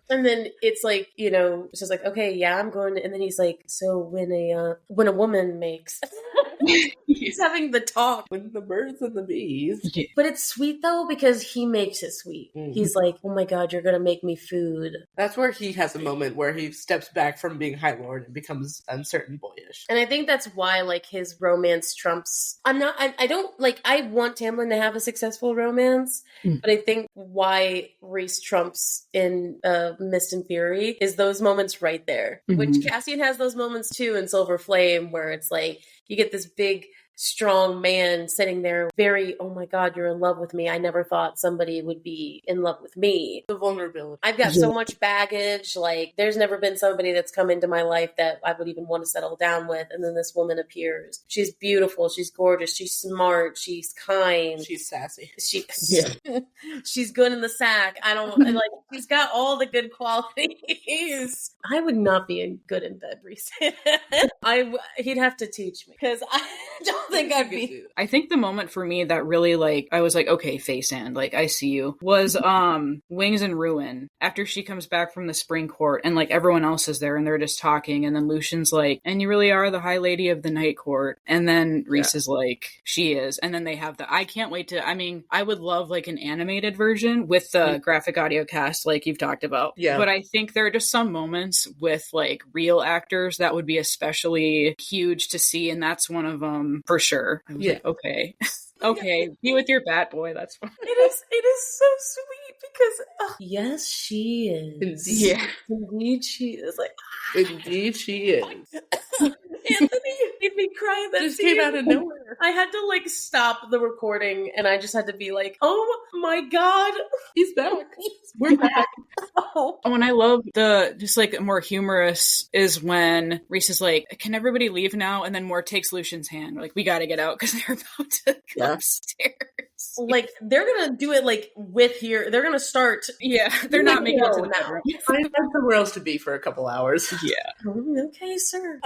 then it's like, it's just like, okay, yeah, I'm going to, and then he's like, so when a woman makes He's having the talk with the birds and the bees. Yeah. But it's sweet though, because he makes it sweet. He's like, oh my god, you're gonna make me food. That's where he has a moment where he steps back from being High Lord and becomes uncertain boyish. And I think that's why, like, his romance trumps. I don't, like, I want Tamlin to have a successful romance, but I think why Rhys trumps in Mist and Fury is those moments right there. Which Cassian has those moments too in Silver Flame, where it's like, you get this big, strong man sitting there very, oh my god, you're in love with me. I never thought somebody would be in love with me. The vulnerability. I've got so much baggage. Like, there's never been somebody that's come into my life that I would even want to settle down with. And then this woman appears. She's beautiful. She's gorgeous. She's smart. She's kind. She's sassy. She's good in the sack. I don't like, she's got all the good qualities. I would not be good in bed, Rhys. He'd have to teach me, because I don't think I'd be. I think the moment for me that really, like, I was like, okay, Faysand, like, I see you, was Wings and Ruin, after she comes back from the Spring Court and, like, everyone else is there and they're just talking, and then Lucian's like, and you really are the High Lady of the Night Court, and then Rhys is like, she is, and then they have I can't wait to, I mean, I would love, like, an animated version with the graphic audio cast, like you've talked about, but I think there are just some moments with, like, real actors that would be especially huge to see, and that's one of them for sure. I was like, okay. Okay, be with your bat boy, that's fine. It is so sweet, because yes, she is. Indeed she is. Like, indeed she is. Anthony made me cry. That just came out of nowhere. I had to, like, stop the recording, and I just had to be like, oh my god, he's back. We're back. Oh, and I love the just, like, more humorous is when Rhys is like, can everybody leave now? And then Mort takes Lucian's hand. Like, we gotta get out because they're about to go upstairs. Like, they're gonna do it, like, they're gonna start. Yeah, they're not making it to the bedroom. Find somewhere else to be for a couple hours. Yeah. Okay, sir.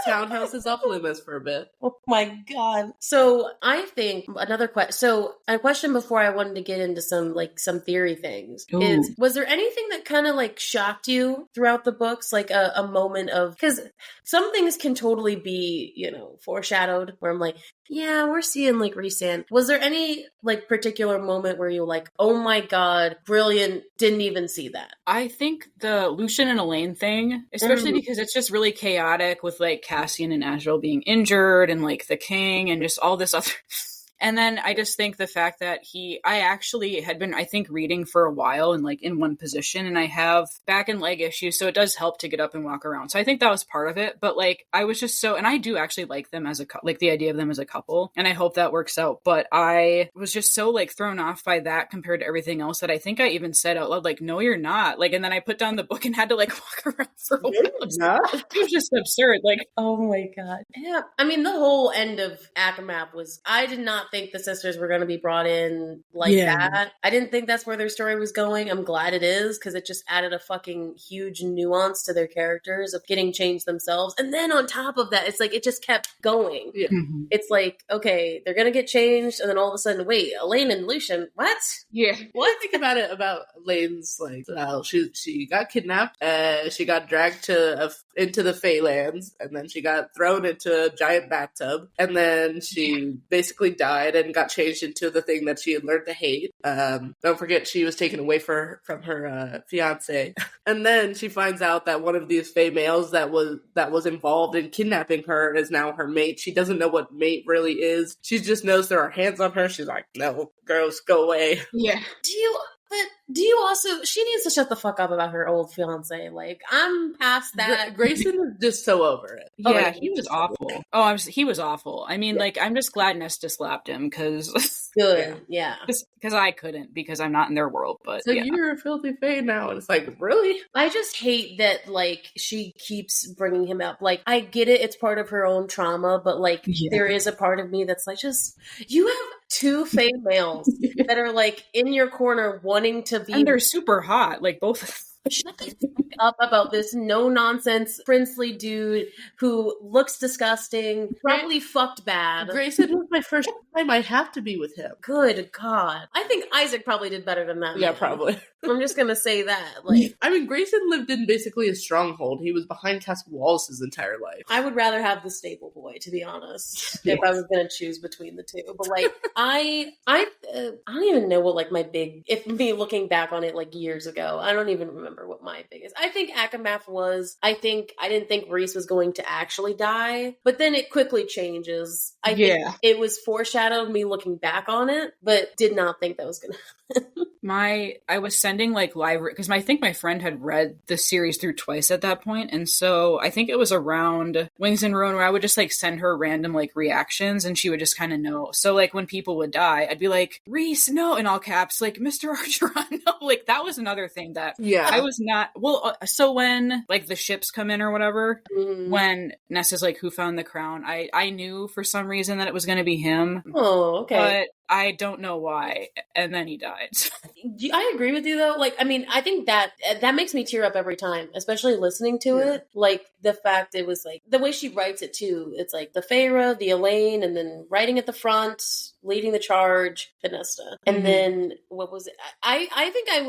Townhouse is off limits for a bit. Oh my god. So I think another question. So a question before I wanted to get into some theory things is, was there anything that kind of, like, shocked you throughout the books? Like a moment of, because some things can totally be, you know, foreshadowed, where I'm like, yeah, we're seeing, like, Rhysand. Was there any, like, particular moment where you were like, oh my god, brilliant, didn't even see that? I think the Lucian and Elaine thing, especially because it's just really chaotic with, like, Cassian and Azrael being injured and, like, the king and just all this other... And then I just think the fact that I actually had been, I think, reading for a while and, like, in one position, and I have back and leg issues, so it does help to get up and walk around. So I think that was part of it. But, like, I was just and I do actually like them as like, the idea of them as a couple, and I hope that works out. But I was just so, like, thrown off by that compared to everything else that I think I even said out loud, like, no, you're not. Like, and then I put down the book and had to, like, walk around for a while. It was just absurd. Like, oh my god. Yeah. I mean, the whole end of ACOMAP was, I did not think the sisters were going to be brought in like that. I didn't think that's where their story was going. I'm glad it is, because it just added a fucking huge nuance to their characters of getting changed themselves. And then on top of that, it's like, it just kept going. Yeah. It's like, okay, they're going to get changed, and then all of a sudden, wait, Elaine and Lucian, what? Yeah. Well, I think about it, about Elaine's, like, she got kidnapped, she got dragged into the Feylands, and then she got thrown into a giant bathtub, and then she basically died and got changed into the thing that she had learned to hate. Don't forget, she was taken away from her fiance, and then she finds out that one of these Fey males that was involved in kidnapping her is now her mate. She doesn't know what mate really is. She just knows there are hands on her. She's like, no, gross, go away. Yeah. Do you also, she needs to shut the fuck up about her old fiance. Like, I'm past that. Grayson is just so over it. Yeah, he was awful. He was awful. I mean, like, I'm just glad Nesta slapped him, because... Good, yeah. Because I couldn't, because I'm not in their world, but so you're a filthy Fae now, and it's like, really? I just hate that, like, she keeps bringing him up. Like, I get it, it's part of her own trauma, but, like, there is a part of me that's like, just, you have two Fae males that are, like, in your corner wanting to be... And they're super hot, like, both of them. Shut the fuck up about this no-nonsense princely dude who looks disgusting, probably fucked bad. Grayson was my first time. I have to be with him. Good God. I think Isaac probably did better than that. Yeah, man. probably. I'm just gonna say that. Like, I mean, Grayson lived in basically a stronghold. He was behind castle walls his entire life. I would rather have the stable boy, to be honest, if I was gonna choose between the two. But like, I don't even know what like my big, if me looking back on it like years ago, I don't even remember what my biggest. I think Akamath was. I didn't think Reese was going to actually die, but then it quickly changes. I think it was foreshadowed me looking back on it, but did not think that was gonna happen. I was sending like library, because I think my friend had read the series through twice at that point, and so I think it was around Wings and Ruin where I would just like send her random like reactions, and she would just kind of know. So like when people would die, I'd be like, Reese, no, in all caps, like Mr. Archeron, no. Like that was another thing that I was not, so when like the ships come in or whatever, when Nesta's like, who found the crown, I knew for some reason that it was going to be him. Oh, okay. But I don't know why. And then he died. I agree with you though. Like, I mean, I think that makes me tear up every time, especially listening to it. Like the fact it was like the way she writes it too. It's like the Feyre, the Elaine, and then writing at the front, leading the charge, Nesta. And then what was it? I think I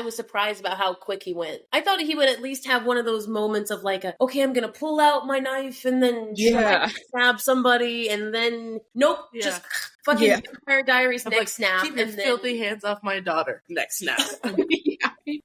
was surprised about how quick he went. I thought he would at least have one of those moments of like, okay, I'm gonna pull out my knife and then try to stab somebody, and then nope, just fucking Vampire Diaries neck like, snap. Keep your filthy hands off my daughter. Neck snap.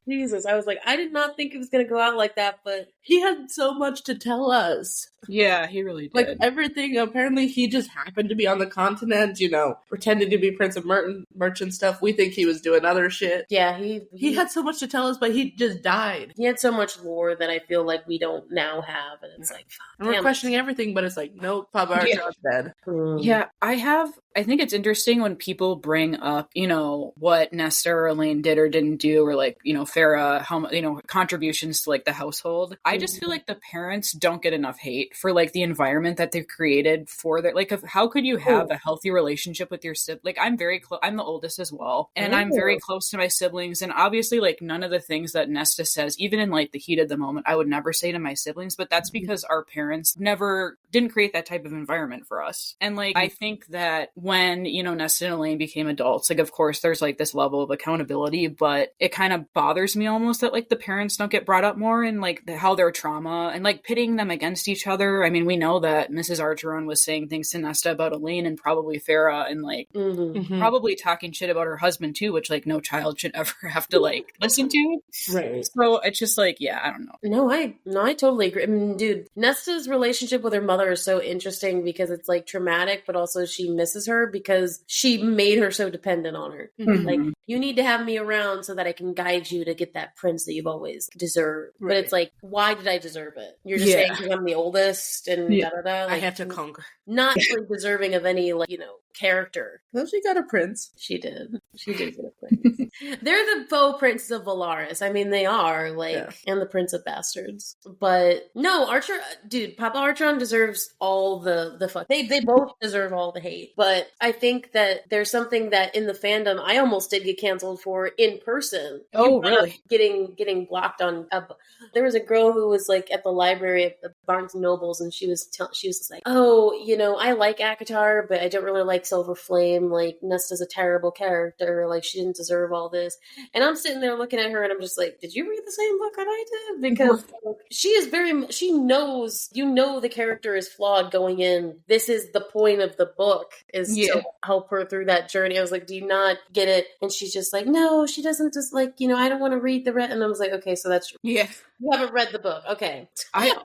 Jesus, I was like, I did not think it was gonna go out like that, but he had so much to tell us. Yeah, he really did. Like everything, apparently he just happened to be on the continent, you know, pretending to be Prince of Merchant stuff. We think he was doing other shit. Yeah, he had so much to tell us, but he just died. He had so much lore that I feel like we don't now have, and it's like, and we're questioning everything, but it's like, nope, Papa Archeron's dead. Yeah, I think it's interesting when people bring up, you know, what Nesta or Elaine did or didn't do, or like, you know, Farah, how, you know, contributions to like the household. I just feel like the parents don't get enough hate for like the environment that they've created for their, like, how could you have a healthy relationship with your sibling? Like, I'm very close, I'm the oldest as well, and I'm very close to my siblings, and obviously like none of the things that Nesta says, even in like the heat of the moment, I would never say to my siblings, but that's because our parents didn't create that type of environment for us. And like, I think that when, you know, Nesta and Elaine became adults, like, of course there's like this level of accountability, but it kind of bothers me almost that like the parents don't get brought up more, and like how their trauma and like pitting them against each other. I mean, we know that Mrs. Archeron was saying things to Nesta about Elaine and probably Farah, and like probably talking shit about her husband too, which like no child should ever have to like listen to. Right. So it's just like, yeah, I don't know. No, I totally agree. I mean, dude, Nesta's relationship with her mother is so interesting because it's like traumatic, but also she misses her because she made her so dependent on her. Like, you need to have me around so that I can guide you to get that prince that you've always deserved. Right. But it's like, why did I deserve it? You're just saying because I'm the oldest and da-da-da. Like, I have to conquer. Not really deserving of any, like, you know, character. Well, she got a prince. She did get a prince. They're the faux princes of Valaris. I mean, they are, like, and the Prince of Bastards. But no, Papa Archeron deserves all the fuck. They both deserve all the hate. But I think that there's something that in the fandom I almost did get canceled for in person. Oh, really? Getting blocked on. There was a girl who was like at the library at the Barnes and Nobles, and she was just like, oh, you know, I like ACOTAR, but I don't really like Silver Flame. Like, Nesta's a terrible character. Like, she didn't deserve all this. And I'm sitting there looking at her, and I'm just like, did you read the same book that I did? Because she knows, you know, the character is flawed going in. This is the point of the book, is to help her through that journey. I was like, do you not get it? And she's just like, no, she doesn't, just like, you know, I don't want to read the rest. And I was like, okay, so that's true. Yeah. You haven't read the book. Okay. I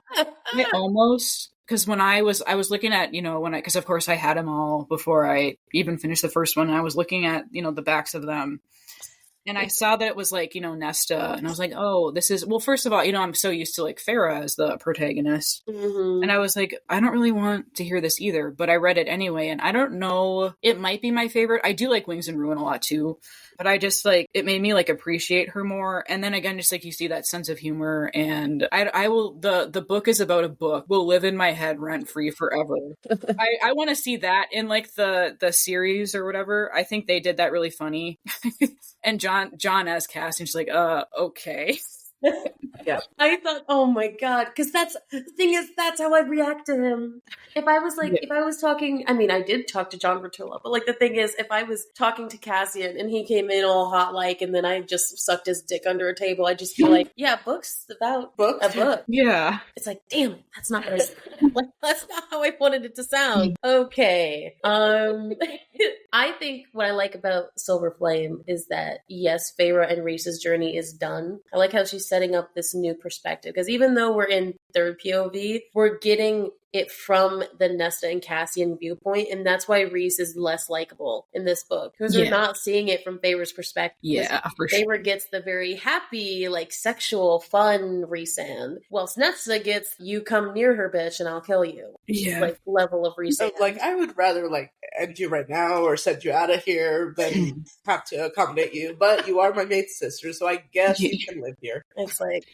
almost, because when I was looking at, you know, because of course I had them all before I even finished the first one, and I was looking at, you know, the backs of them. And I saw that it was like, you know, Nesta, and I was like, oh, this is, well, first of all, you know, I'm so used to like Farah as the protagonist. And I was like, I don't really want to hear this either, but I read it anyway. And I don't know, it might be my favorite. I do like Wings and Ruin a lot too, but I just like, it made me like appreciate her more. And then again, just like you see that sense of humor, and I will, the book is about a book, will live in my head rent free forever. I want to see that in like the series or whatever. I think they did that really funny. And John as Cass, and she's like, okay. Yeah. I thought, oh my god, because that's the thing is that's how I'd react to him. If I was like, if I was talking, I mean, I did talk to John Bertolo, but like the thing is, if I was talking to Cassian and he came in all hot like, and then I just sucked his dick under a table, I'd just be like, yeah, books about Books? a book. Yeah. It's like, damn it, that's not what that's not how I wanted it to sound. Okay. I think what I like about Silver Flame is that yes, Feyre and Rhys's journey is done. I like how she's setting up this new perspective, because even though we're in third POV, we're getting it from the Nesta and Cassian viewpoint, and that's why Rhys is less likable in this book, because we're not seeing it from Feyre's perspective. Yeah, for sure. Feyre gets the very happy, like sexual, fun Rhysand, whilst Nesta gets you come near her, bitch, and I'll kill you. Yeah, like level of Rhysand. Like I would rather like end you right now or send you out of here than have to accommodate you. But you are my mate's sister, so I guess you can live here. It's like,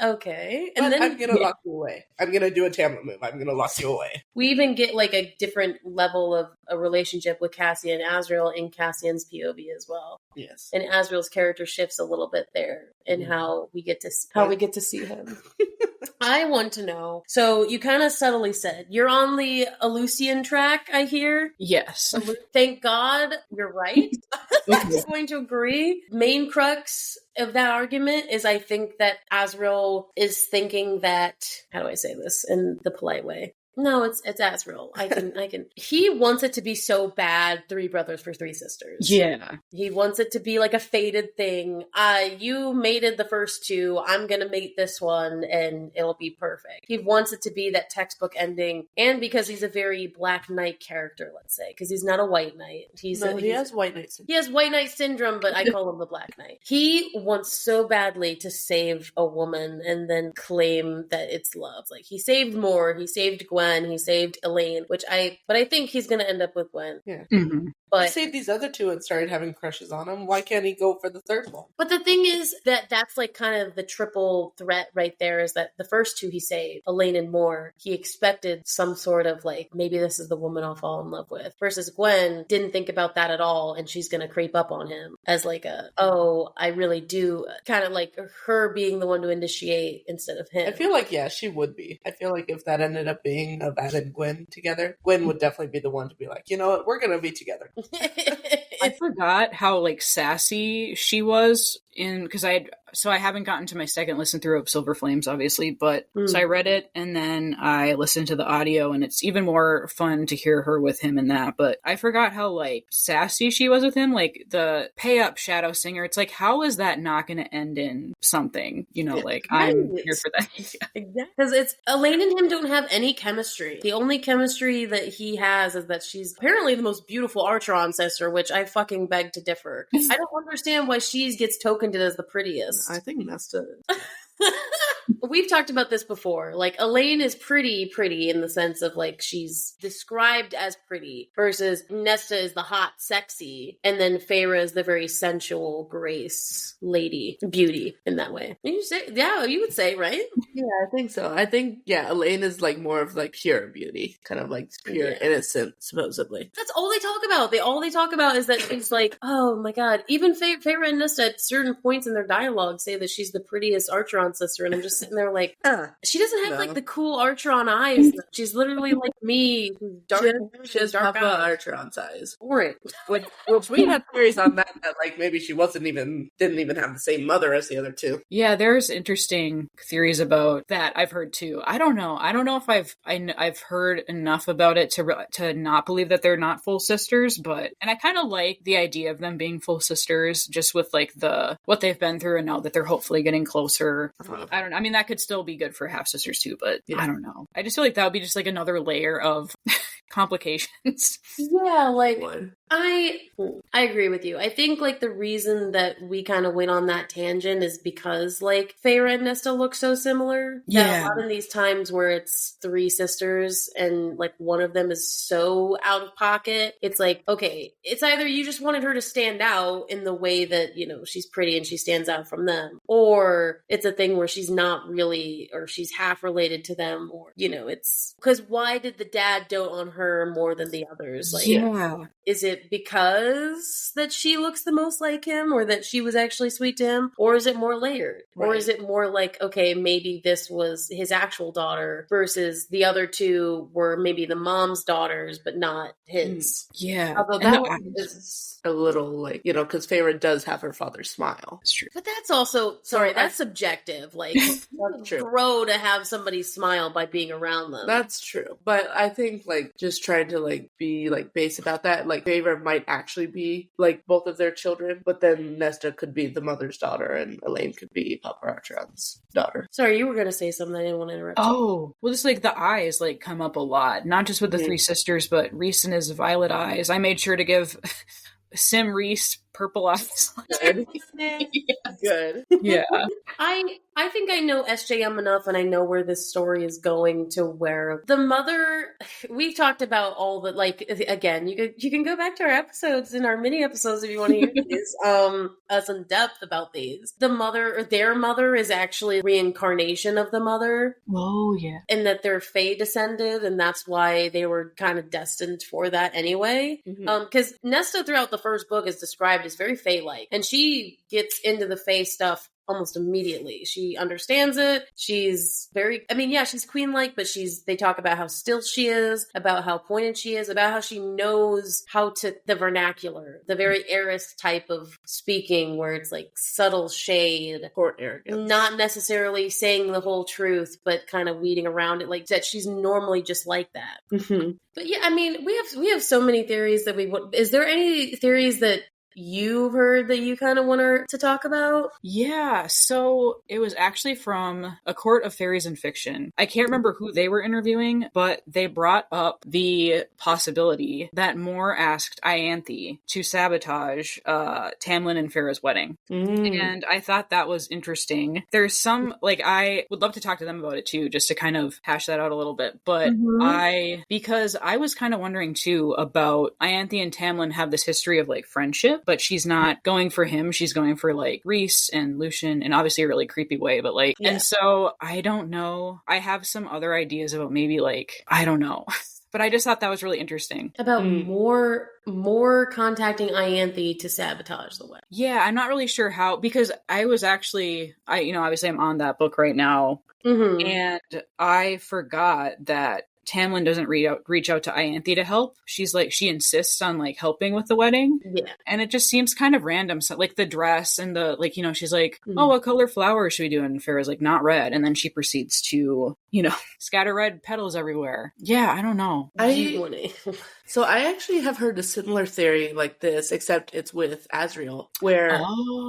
okay. And But then I'm gonna lock you away. I'm gonna do a Tamlin move. I'm gonna lock you away. we even get like a different level of a relationship with Cassian and Azriel in Cassian's POV as well. Yes. And Azriel's character shifts a little bit there in how we get to see him. I want to know. So you kind of subtly said you're on the Elusian track, I hear. yes. Thank God you're right. I'm just going to agree. Main crux of that argument is I think that Azriel is thinking that, how do I say this in the polite way? No, it's Azriel. I can. He wants it to be so bad. 3 brothers for 3 sisters. Yeah. He wants it to be like a fated thing. You mated the first 2. I'm gonna mate this one, and it'll be perfect. He wants it to be that textbook ending, and because he's a very Black Knight character, let's say, because he's not a White Knight. He has White Knight syndrome. He has White Knight syndrome, but I call him the Black Knight. He wants so badly to save a woman and then claim that it's love. Like he saved more. He saved Gwen. He saved Elaine, but I think he's going to end up with Gwen. Yeah. Mm-hmm. But he saved these other 2 and started having crushes on him. Why can't he go for the 3rd one? But the thing is that's like kind of the triple threat right there, is that the first 2 he saved, Elaine and Moore, he expected some sort of like, maybe this is the woman I'll fall in love with. Versus Gwen didn't think about that at all, and she's going to creep up on him as like I really do, kind of like her being the one to initiate instead of him. I feel like, yeah, she would be. I feel like if that ended up being Avad and Gwen together, Gwen would definitely be the one to be like, you know what, we're going to be together. I forgot how like sassy she was because I haven't gotten to my second listen through of Silver Flames, obviously, but so I read it and then I listened to the audio, and it's even more fun to hear her with him in that. But I forgot how like sassy she was with him, like the pay up Shadow Singer. It's like, how is that not going to end in something? You know, like I'm here for that. Exactly, because it's Elaine and him don't have any chemistry. The only chemistry that he has is that she's apparently the most beautiful Archer ancestor, which I fucking beg to differ. I don't understand why she gets tokened as the prettiest. I think Nesta is. We've talked about this before. Like, Elaine is pretty in the sense of, like, she's described as pretty, versus Nesta is the hot, sexy, and then Feyre is the very sensual, grace, lady, beauty in that way. You say, yeah, you would say, right? Yeah, I think so. I think, yeah, Elaine is, like, more of, like, pure beauty. Kind of, like, pure innocent, supposedly. That's all they talk about. All they talk about is that she's like, oh my god. Even Feyre and Nesta at certain points in their dialogue say that she's the prettiest Archer ancestor, and I'm just sitting there like, she doesn't have like the cool Archeron eyes. She's literally like me, who's dark. She has dark eyes. Archeron eyes. Boring. Which we had theories on that like maybe she didn't even have the same mother as the other 2. Yeah, there's interesting theories about that I've heard too. I don't know if I've heard enough about it to not believe that they're not full sisters, and I kind of like the idea of them being full sisters, just with like what they've been through, and now that they're hopefully getting closer. I don't know. I mean, that could still be good for half sisters too, but I don't know. I just feel like that would be just like another layer of complications. Yeah, like I agree with you. I think like the reason that we kind of went on that tangent is because like Feyre and Nesta look so similar. Yeah. A lot of these times where it's 3 sisters and like one of them is so out of pocket, it's like, okay, it's either you just wanted her to stand out in the way that, you know, she's pretty and she stands out from them, or it's a thing where she's not really, or she's half related to them, or, you know, it's because why did the dad dote on her more than the others? Like, is it it because that she looks the most like him, or that she was actually sweet to him? Or is it more layered? Or is it more like, okay, maybe this was his actual daughter versus the other two were maybe the mom's daughters, but not his? Yeah. Although And that one is a little like, because Feyre does have her father's smile. It's true. But that's also, that's subjective. Like, That's true. grow to have somebody smile by being around them. That's true. But I think, like, just trying to, like, be, like, base about that, like, Feyre might actually be, like, both of their children, but then Nesta could be the mother's daughter, and Elaine could be Papa Archeron's daughter. Sorry, you were going to say something. I didn't want to interrupt you. Oh, well, just, like, the eyes, like, come up a lot. Not just with the three sisters, but Rhys and his violet eyes. I made sure to give Sim Rhys purple eyes. Good. Yes. Good. Yeah. I think I know SJM enough, and I know where this story is going to, where the mother, we've talked about all the, like, again, you can go back to our episodes, in our mini episodes, if you want to hear these, us in depth about these. The mother, or their mother, is actually a reincarnation of the mother. Oh, yeah. And that they're Fae descended, and that's why they were kind of destined for that anyway. Because Nesta throughout the first book is described as very Fae-like, and she gets into the Fae stuff almost immediately. She understands it. She's very, she's queen-like, but they talk about how still she is, about how pointed she is, about how she knows the vernacular, the very heiress type of speaking, where it's like subtle shade, Court arrogance. not necessarily saying the whole truth, but kind of weeding around it, like that she's normally just like that. But yeah, we have so many theories that is there any theories that you've heard that you kind of want to talk about? Yeah, so it was actually from A Court of Fairies and Fiction. I can't remember who they were interviewing, but they brought up the possibility that Moore asked Ianthe to sabotage Tamlin and Feyre's wedding. And I thought that was interesting. There's some, like, I would love to talk to them about it too, just to kind of hash that out a little bit. But because I was kind of wondering too about Ianthe and Tamlin have this history of, like, friendship, but she's not going for him. She's going for, like, Rhys and Lucien, in obviously a really creepy way, but, like, and so I don't know. I have some other ideas about maybe, like, I don't know. But I just thought that was really interesting. About more contacting Ianthe to sabotage the wedding. Yeah, I'm not really sure how, because I was actually, obviously I'm on that book right now, and I forgot that Tamlin doesn't reach out to Ianthe to help. She's like, she insists on, like, helping with the wedding. Yeah. And it just seems kind of random. So, like, the dress and the, like, she's like, oh, what color flowers should we do? And Feyre's like, not red. And then she proceeds to, scatter red petals everywhere. Yeah, I don't know. So I actually have heard a similar theory like this, except it's with Azriel, where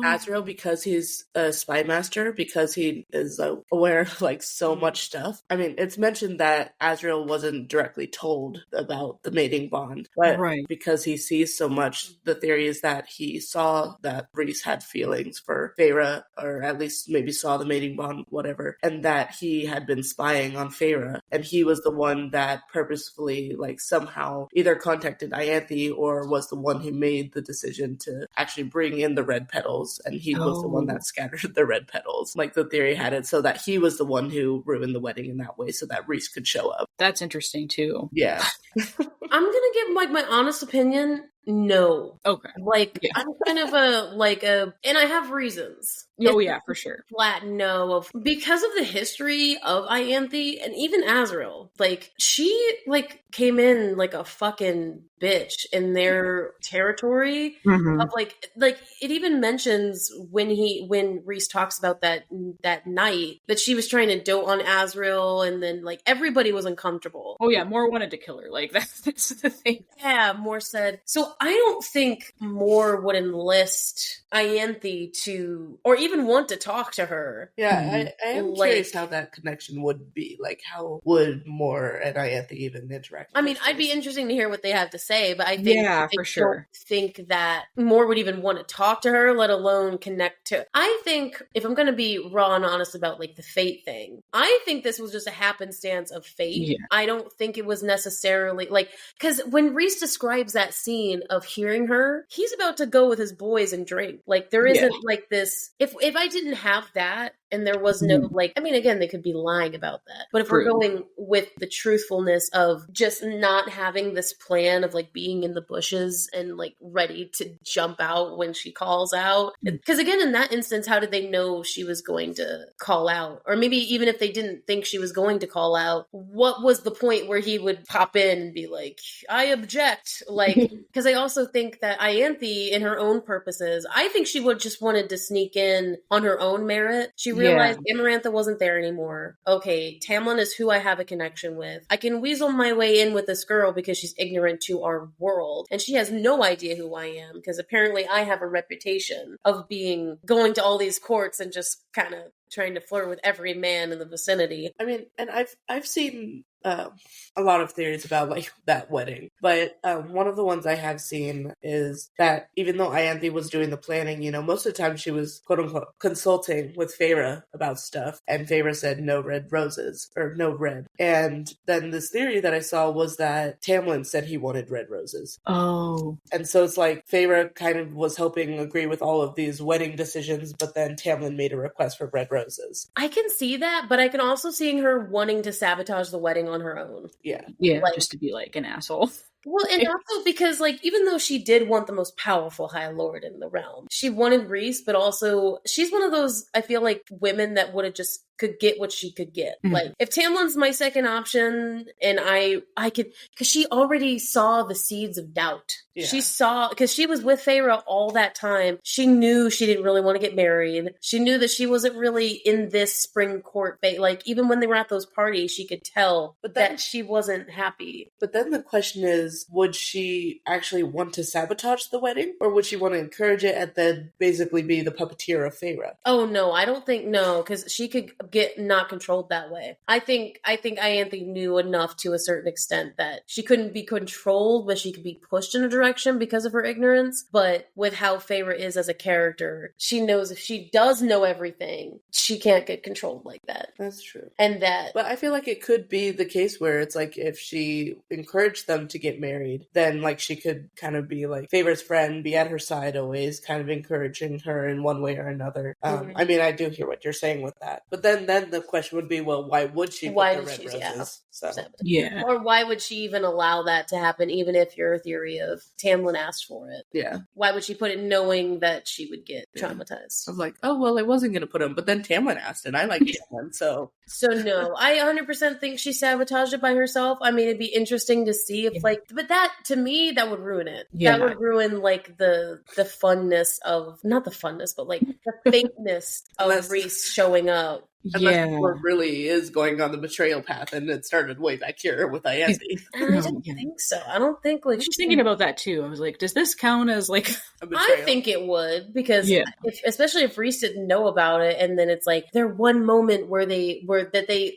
Azriel, because he's a spy master, because he is aware of, like, so much stuff. I mean, it's mentioned that Azriel wasn't directly told about the mating bond, but because he sees so much, the theory is that he saw that Rhys had feelings for Feyre, or at least maybe saw the mating bond, whatever, and that he had been spying on Feyre, and he was the one that purposefully, like, somehow either contacted Ianthe or was the one who made the decision to actually bring in the red petals, and he was the one that scattered the red petals. Like, the theory had it so that he was the one who ruined the wedding in that way so that Rhys could show up. That's interesting too. Yeah. I'm gonna give, like, my honest opinion. No. Okay. Like, I'm kind of and I have reasons. Oh, yeah, for sure. Flat no because of the history of Ianthe and even Azriel. Like, she, like, came in like a fucking bitch in their territory of, like, it even mentions when Rhys talks about that night that she was trying to dote on Azriel, and then, like, everybody was uncomfortable. Oh yeah, Moore wanted to kill her. Like, that's the thing. Yeah, Moore said. So I don't think Moore would enlist Ianthe to, or even want to talk to her. Yeah, I am curious how that connection would be. Like, how would Moore and Ianthe even interact? I mean, I'd be interesting to hear what they have to say, but I think for sure. Don't think that Moore would even want to talk to her, let alone connect to. I think, if I'm going to be raw and honest about, like, the fate thing, I think this was just a happenstance of fate. Yeah. I don't think it was necessarily, like, because when Rhys describes that scene of hearing her, he's about to go with his boys and drink. Like, there isn't like this. If I didn't have that, and there was no like, I mean, again, they could be lying about that, but if we're going with the truthfulness of just not having this plan of like being in the bushes and like ready to jump out when she calls out, because again, in that instance, how did they know she was going to call out? Or maybe even if they didn't think she was going to call out, what was the point where he would pop in and be like, I object? Like, because I also think that Ianthe, in her own purposes, I think she would just wanted to sneak in on her own merit. She realized Amarantha wasn't there anymore. Okay, Tamlin is who I have a connection with. I can weasel my way in with this girl because she's ignorant to our world, and she has no idea who I am, because apparently I have a reputation of going to all these courts and just kind of trying to flirt with every man in the vicinity. I mean, and I've seen a lot of theories about like that wedding, but one of the ones I have seen is that even though Ianthe was doing the planning, you know, most of the time she was quote unquote consulting with Feyre about stuff, and Feyre said no red roses or no red. And then this theory that I saw was that Tamlin said he wanted red roses. Oh. And so it's like Feyre kind of was helping agree with all of these wedding decisions, but then Tamlin made a request for red roses. I can see that, but I can also see her wanting to sabotage the wedding on her own. Yeah. Like, just to be like an asshole. Well, and also because, like, even though she did want the most powerful High Lord in the realm, she wanted Rhys, but also she's one of those, I feel like, women that would have just could get what she could get. Like, if Tamlin's my second option, and I could, because she already saw the seeds of doubt. Yeah. She saw, because she was with Feyre all that time. She knew she didn't really want to get married. She knew that she wasn't really in this spring court phase. Like, even when they were at those parties, she could tell that she wasn't happy. But then the question is, would she actually want to sabotage the wedding? Or would she want to encourage it and then basically be the puppeteer of Feyre? Oh, no, I don't think, no, because she could get not controlled that way. I think Ianthe knew enough to a certain extent that she couldn't be controlled, but she could be pushed in a direction because of her ignorance. But with how Feyre is as a character, she knows if she does know everything, she can't get controlled like that. That's true. And that... But I feel like it could be the case where it's like if she encouraged them to get married, then like she could kind of be like Feyre's friend, be at her side always, kind of encouraging her in one way or another. I mean, I do hear what you're saying with that. But then the question would be, well, why would she put the red roses? Yeah. Or why would she even allow that to happen, even if your theory of Tamlin asked for it? Yeah. Why would she put it knowing that she would get traumatized? I was like, oh, well, I wasn't going to put him, but then Tamlin asked, and I like Tamlin, so... So no, I 100% think she sabotaged it by herself. I mean, it'd be interesting to see if like, but that, to me, that would ruin it. Yeah. That would ruin like the funness of, not the funness, but like the fakeness of Rhys showing up. Unless Thor really is going on the betrayal path, and it started way back here with Ianthe. I don't think so. I don't think like... I was thinking about that too. I was like, does this count as like a betrayal? I think it would, because especially if Rhys didn't know about it, and then it's like their one moment where they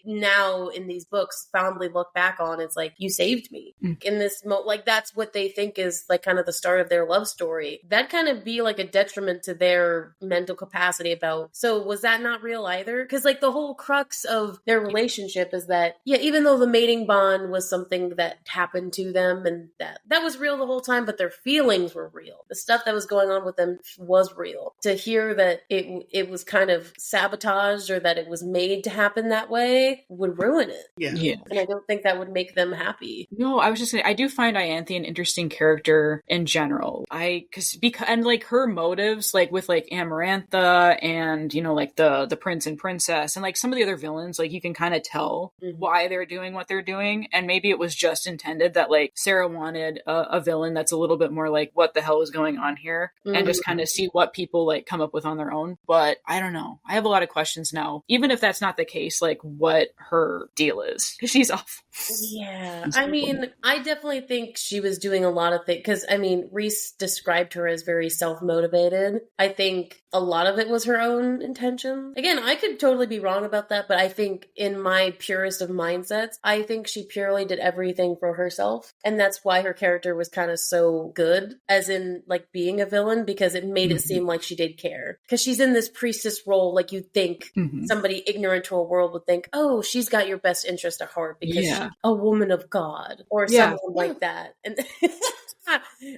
now in these books fondly look back on, it's like, you saved me. In this like that's what they think is like kind of the start of their love story. That kind of be like a detriment to their mental capacity about, so was that not real either? Because like the whole crux of their relationship is that, even though the mating bond was something that happened to them and that was real the whole time, but their feelings were real. The stuff that was going on with them was real. To hear that it was kind of sabotaged or that it was made to happen that way would ruin it. Yeah. And I don't think that would make them happy. No, I was just saying, I do find Ianthe an interesting character in general. And like her motives, like with like Amarantha and, you know, like the prince and princess, and like some of the other villains, like you can kind of tell why they're doing what they're doing. And maybe it was just intended that like Sarah wanted a villain that's a little bit more like, what the hell is going on here? And just kind of see what people like come up with on their own. But I don't know. I have a lot of questions now. Even if that's not the case, like what her deal is. Because she's awful. Yeah. I mean, I definitely think she was doing a lot of things. Because, I mean, Rhys described her as very self-motivated. I think a lot of it was her own intention. Again, I could totally be wrong about that, but I think in my purest of mindsets, I think she purely did everything for herself. And that's why her character was kind of so good, as in like being a villain, because it made it seem like she did care. Because she's in this priestess role, like you'd think somebody ignorant to a world would think, oh, she's got your best interest at heart because she's a woman of God or something like that. And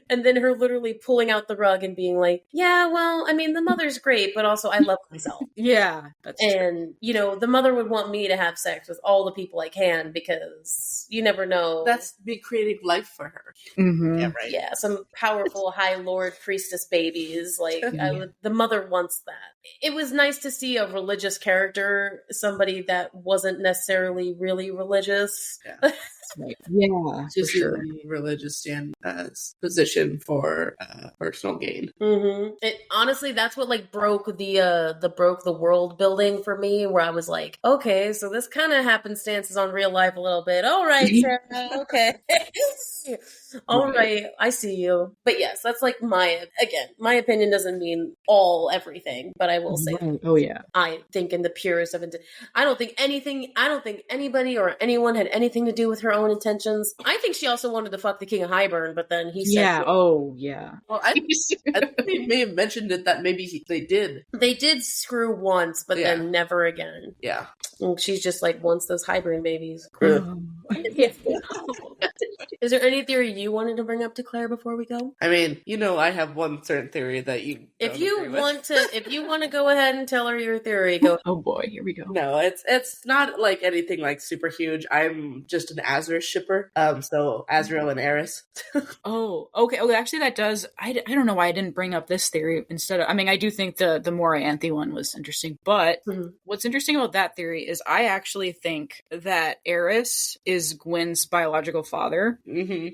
And then her literally pulling out the rug and being like, yeah, well, I mean, the mother's great, but also I love myself. Yeah, that's true. And, you know, the mother would want me to have sex with all the people I can because you never know. That's be creating life for her. Mm-hmm. Yeah, right. Yeah, some powerful High Lord priestess babies. Like, the mother wants that. It was nice to see a religious character, somebody that wasn't necessarily really religious. Yeah. Right. Yeah, Just for sure. using religious stand as position for personal gain. Mm-hmm. It honestly, that's what like broke the world building for me, where I was like, okay, so this kind of happenstances on real life a little bit. All right, Sarah, okay, all right, I see you. But yes, that's like my opinion doesn't mean everything, but I will say, Right. Oh yeah, I think in the purest of I don't think anybody or anyone had anything to do with her own intentions. I think she also wanted to fuck the King of Highburn, but then he said, yeah. Oh yeah. Well, I think they may have mentioned it that maybe they did. They did screw once, but then never again. Yeah. And she's just like wants those Highburn babies. Oh. Is there any theory you wanted to bring up to Claire before we go? I mean, you know, I have one certain theory that you. If you want to go ahead and tell her your theory, go. Oh boy, here we go. No, it's not like anything like super huge. I'm just an Azra shipper. So Azrael and Eris. Oh, okay. Oh, actually, that does. I don't know why I didn't bring up this theory instead of. I mean, I do think the Mora Anthe one was interesting, but what's interesting about that theory is I actually think that Eris is Gwyn's biological father. Mm-hmm.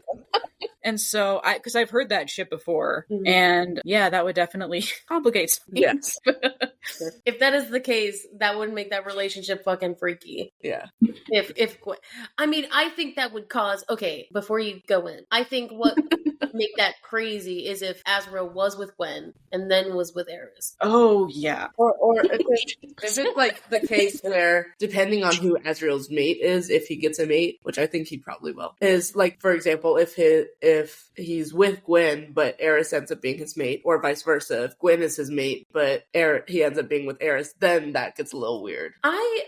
And so, because I've heard that shit before, and yeah, that would definitely complicate things. If that is the case, that would make that relationship fucking freaky. Yeah. If I mean, I think that would cause. Okay, before you go in, I think what make that crazy is if Azrael was with Gwen and then was with Eris. Oh yeah. Or if it's like the case where, depending on who Azrael's mate is, if he gets a mate, which I think he probably will, is like, for example, if he's with Gwen but Eris ends up being his mate, or vice versa, if Gwen is his mate but he ends up being with Eris, then that gets a little weird.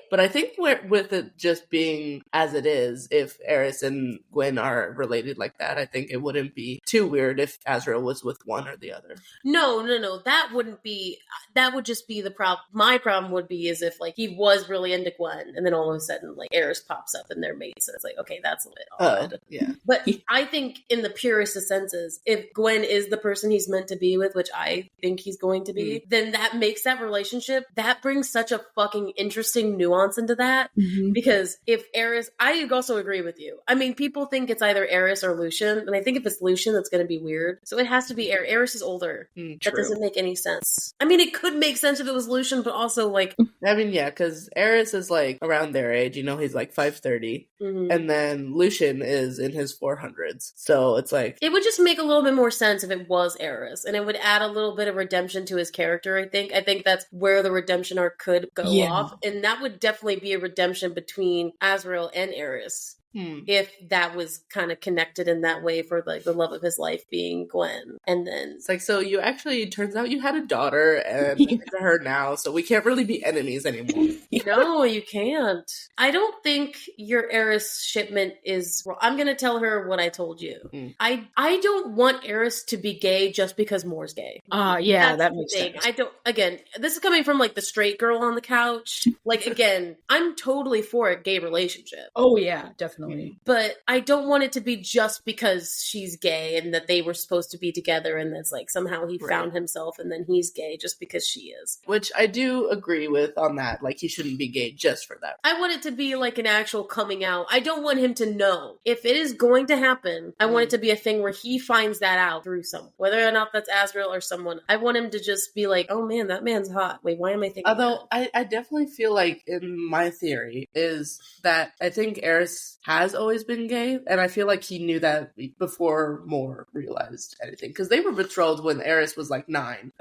But I think with it just being as it is, if Eris and Gwen are related like that, I think it wouldn't be too weird if Azrael was with one or the other. No. That wouldn't be. That would just be the problem. My problem would be is if like he was really into Gwen, and then all of a sudden like Eris pops up and they're mates, and it's like, okay, that's a bit odd. Yeah. But I think in the purest of senses, if Gwen is the person he's meant to be with, which I think he's going to be, then that makes that relationship, that brings such a fucking interesting nuance into that. Because if Eris, I also agree with you. I mean, people think it's either Eris or Lucian, and I think if it's Lucian, that's going to be weird. So it has to be Eris. Eris is older. That doesn't make any sense. I mean, it could make sense if it was Lucian, but also like... I mean, yeah, because Eris is like around their age. You know, he's like 5'30", and then Lucian is in his 400s. So it's like... It would just make a little bit more sense if it was Eris, and it would add a little bit of redemption to his character, I think. I think that's where the redemption arc could go off, and that would definitely be a redemption between Azrael and Eris. If that was kind of connected in that way for like the love of his life being Gwen. And then it's like, so you actually, turns out you had a daughter and it's her now, so we can't really be enemies anymore. No, you can't. I don't think your Eris shipment is... I'm going to tell her what I told you. I don't want Eris to be gay just because Moore's gay. Yeah, that makes sense. I don't... Again, this is coming from like the straight girl on the couch. Like, again, I'm totally for a gay relationship. Oh yeah, definitely. But I don't want it to be just because she's gay and that they were supposed to be together and that's like somehow he found himself and then he's gay just because she is. Which I do agree with on that. Like, he shouldn't be gay just for that. I want it to be like an actual coming out. I don't want him to know. If it is going to happen, I want it to be a thing where he finds that out through someone. Whether or not that's Azrael or someone. I want him to just be like, oh man, that man's hot. Wait, why am I thinking Although, I definitely feel like, in my theory, is that I think Eris has always been gay, and I feel like he knew that before Moore realized anything, because they were betrothed when Eris was like 9.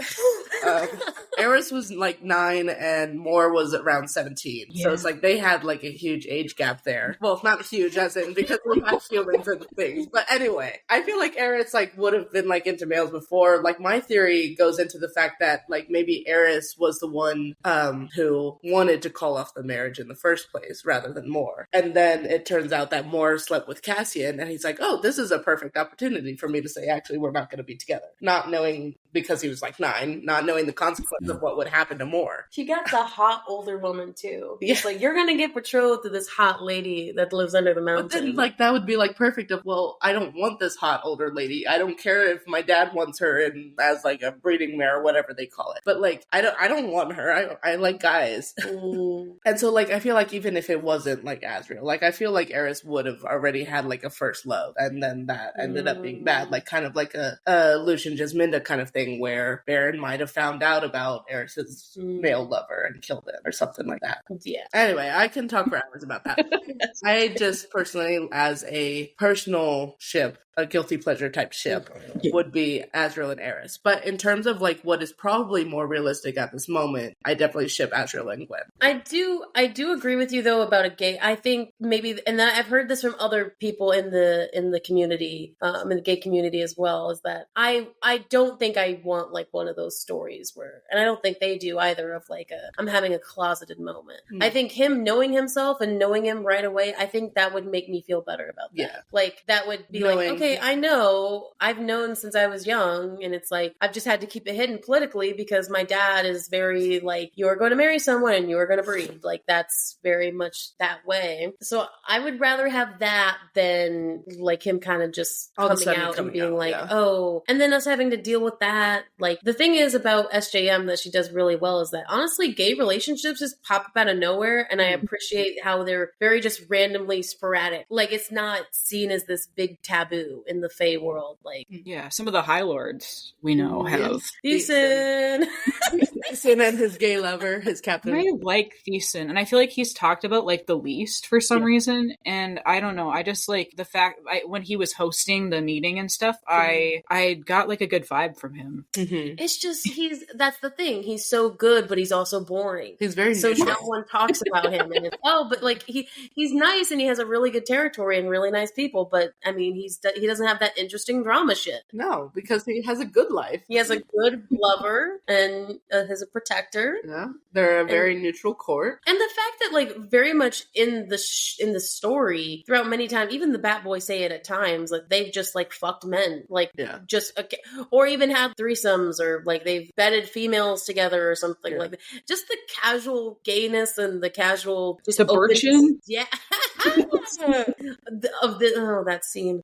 Eris was like 9 and Moore was around 17. Yeah. So it's like they had like a huge age gap there. Well, not huge as in because we have feelings and things. But anyway, I feel like Eris like would have been like into males before. Like my theory goes into the fact that like maybe Eris was the one who wanted to call off the marriage in the first place rather than Moore. And then it turns out that Moore slept with Cassian and he's like, oh, this is a perfect opportunity for me to say, actually, we're not going to be together. Not knowing, because he was like 9, not knowing the consequence of what would happen to Moore. She got the hot older woman too. Yeah. It's like, you're gonna get betrothed to this hot lady that lives under the mountain. But then like that would be like perfect of, well, I don't want this hot older lady. I don't care if my dad wants her in as like a breeding mare or whatever they call it. But like I don't want her. I like guys. And so like I feel like even if it wasn't like Azriel, like I feel like Eris would have already had like a first love, and then that ended up being bad, like kind of like a Lucian Jasminda kind of thing where Baron might have found out about Eris's male lover and killed him or something like that. Yeah. Anyway, I can talk for hours about that. I just personally, as a personal ship, a guilty pleasure type ship, would be Azriel and Eris. But in terms of like what is probably more realistic at this moment, I definitely ship Azriel and Gwen. I do agree with you though about a gay. I think maybe, and I've heard this from other people in the community, in the gay community as well, is that I don't think I want like one of those stories where, and I don't think they do either, of like I'm having a closeted moment. I think him knowing himself and knowing him right away, I think that would make me feel better about that. Yeah. Like that would be knowing, like, okay, I know, I've known since I was young, and it's like, I've just had to keep it hidden politically because my dad is very like, you're going to marry someone and you're going to breed. Like, that's very much that way. So I would rather have that than like him kind of just coming out and being like, oh, and then us having to deal with that. Like, the thing is about SJM that she does really well is that honestly, gay relationships just pop up out of nowhere, and I appreciate how they're very just randomly sporadic. Like, it's not seen as this big taboo in the Fae world. Like, yeah, some of the High Lords we know have Thiessen. Thiessen and his gay lover, his captain. I like Thiessen, and I feel like he's talked about like the least for some reason, and I don't know, I just like the fact when he was hosting the meeting and stuff, I got like a good vibe from him. It's just that's the thing, he's so good but he's also boring. He's very so no one talks about him, and it's, but like he's nice and he has a really good territory and really nice people, but I mean he doesn't have that interesting drama shit. No, because he has a good life. He has a good lover and has a protector. Yeah, they're a very neutral court. And the fact that like very much in the story throughout many times, even the Bat Boys say it at times, like they've just like fucked men, like just or even had threesomes, or like they've bedded females together or something like that. Just the casual gayness and the casual just subversion. That scene.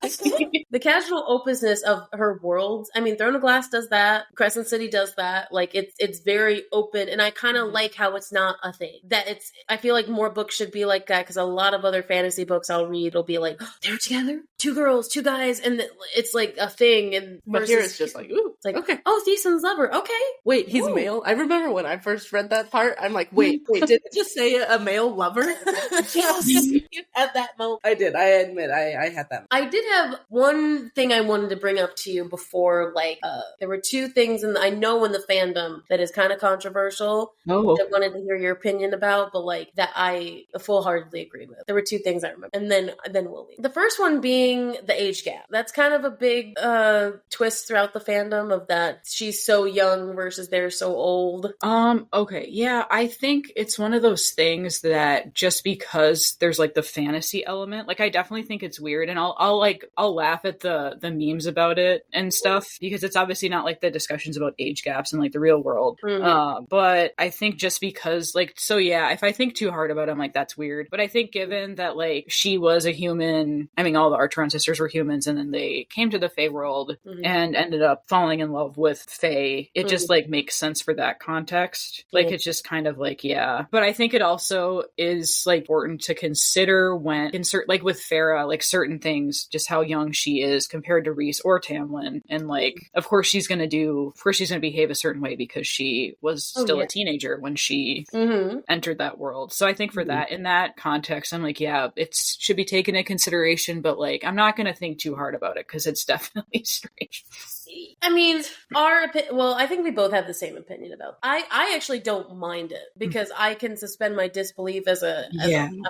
The casual openness of her world. I mean, Throne of Glass does that. Crescent City does that. Like it's very open, and I kind of like how it's not a thing. I feel like more books should be like that, because a lot of other fantasy books I'll read will be like, oh, they're together, 2 girls, 2 guys, and it's like a thing. And but here it's just like, ooh, it's like, okay, oh, Theissen's lover, okay, wait, he's male. I remember when I first read that part, I'm like, wait, did it just say a male lover? Yes, at that moment, I did. I admit, I had that. I did have one thing I wanted to bring up to you before. Like, there were 2 things, and I know in the fandom that is kind of controversial. That I wanted to hear your opinion about, but like that I full-heartedly agree with. There were 2 things I remember, and then we'll leave. The first one being the age gap. That's kind of a big twist throughout the fandom, of that she's so young versus they're so old. Okay, yeah, I think it's one of those things that just because there's like the fantasy element, like I definitely think it's weird, and I'll laugh at the memes about it and stuff, because it's obviously not like the discussions about age gaps in like the real world. But I think just because like, so yeah, if I think too hard about it, I'm like, that's weird. But I think given that like she was a human, I mean, all the Archeron sisters were humans, and then they came to the Fae world and ended up falling in love with Fae, it just like makes sense for that context. Like it's just kind of like, yeah. But I think it also is like important to consider when like with Farah, like certain things, just how young she is compared to Rhys or Tamlin, and like of course she's gonna behave a certain way because she was still a teenager when she entered that world. So I think for that, in that context, I'm like, yeah, it should be taken into consideration, but like I'm not gonna think too hard about it because it's definitely strange. I mean, well, I think we both have the same opinion about it. I actually don't mind it because I can suspend my disbelief as a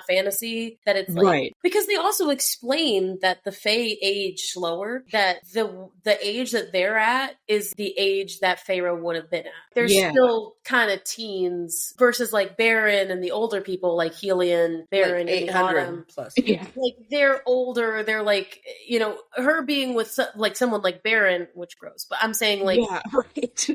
fantasy that it's like, Right. because they also explain that the Fae age slower, that the age that they're at is the age that Pharaoh would have been at. They're still kind of teens versus like Baron and the older people like Helion, Baron, like and the Autumn. Plus. Yeah. Like they're older. They're like, you know, her being with like someone like Baron, which gross, but I'm saying like, right.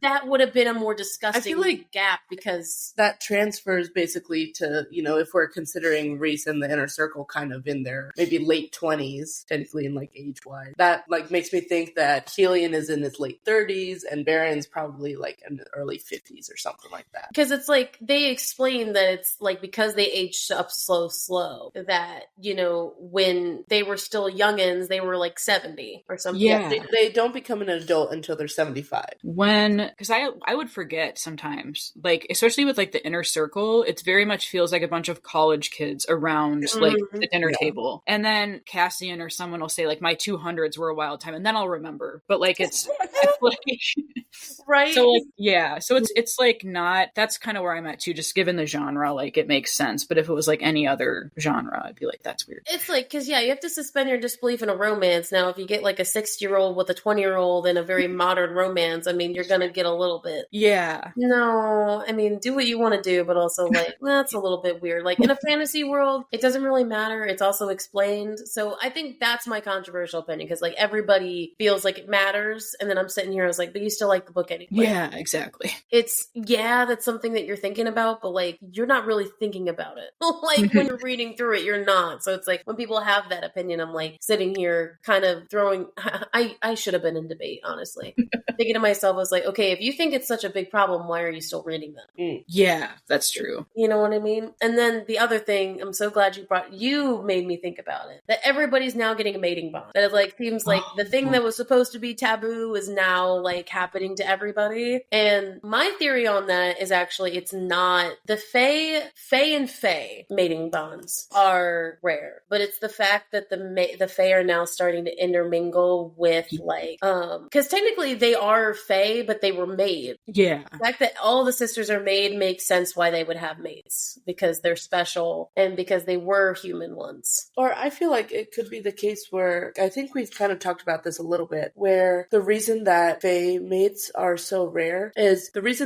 that would have been a more disgusting I feel like gap because that transfers basically to, you know, if we're considering Rhys and the inner circle kind of in their maybe late 20s, technically in like age-wise, that like makes me think that Helion is in his late 30s and Baron's probably like in the early 50s or something like that. Because it's like they explain that it's like because they aged up slow that, you know, when they were still youngins, they were like 70 or something. Yeah. They don't become an adult until they're 75. Because I would forget sometimes, like, especially with like the inner circle, it very much feels like a bunch of college kids around like the dinner table. And then Cassian or someone will say like my 200s were a wild time, and then I'll remember. But like it's like, right. So like so it's like not, that's kind of where I'm at too, just given the genre, like it makes sense. But if it was like any other genre, I'd be like, that's weird. It's like, because you have to suspend your disbelief in a romance. Now if you get like a 60-year-old with a 20-year-old in a very modern romance, I mean, you're gonna get a little bit no, I mean, do what you want to do, but also like that's a little bit weird. Like in a fantasy world, it doesn't really matter. It's also explained. So I think that's my controversial opinion, because like everybody feels like it matters, and then I'm sitting here, I was like, but you still like the book anyway. Yeah, exactly. It's that's something that you're thinking about, but like you're not really thinking about it. Like when you're reading through it, you're not. So it's like when people have that opinion, I'm like sitting here kind of throwing I should have been in debate, honestly. Thinking to myself, I was like, okay, if you think it's such a big problem, why are you still reading them? Yeah, that's true. You know what I mean? And then the other thing, I'm so glad you made me think about it, that everybody's now getting a mating bond. That it like seems like the thing that was supposed to be taboo is now like happening to everybody. And my theory on that is actually it's not. The Fae and Fae mating bonds are rare, but it's the fact that the Fae are now starting to intermingle with like, because technically they are Fae, but they were made. Yeah. The fact that all the sisters are made makes sense why they would have mates, because they're special and because they were human once. Or I feel like it could be the case where, I think we've kind of talked about this a little bit, where the reason that Fae mates are so rare is because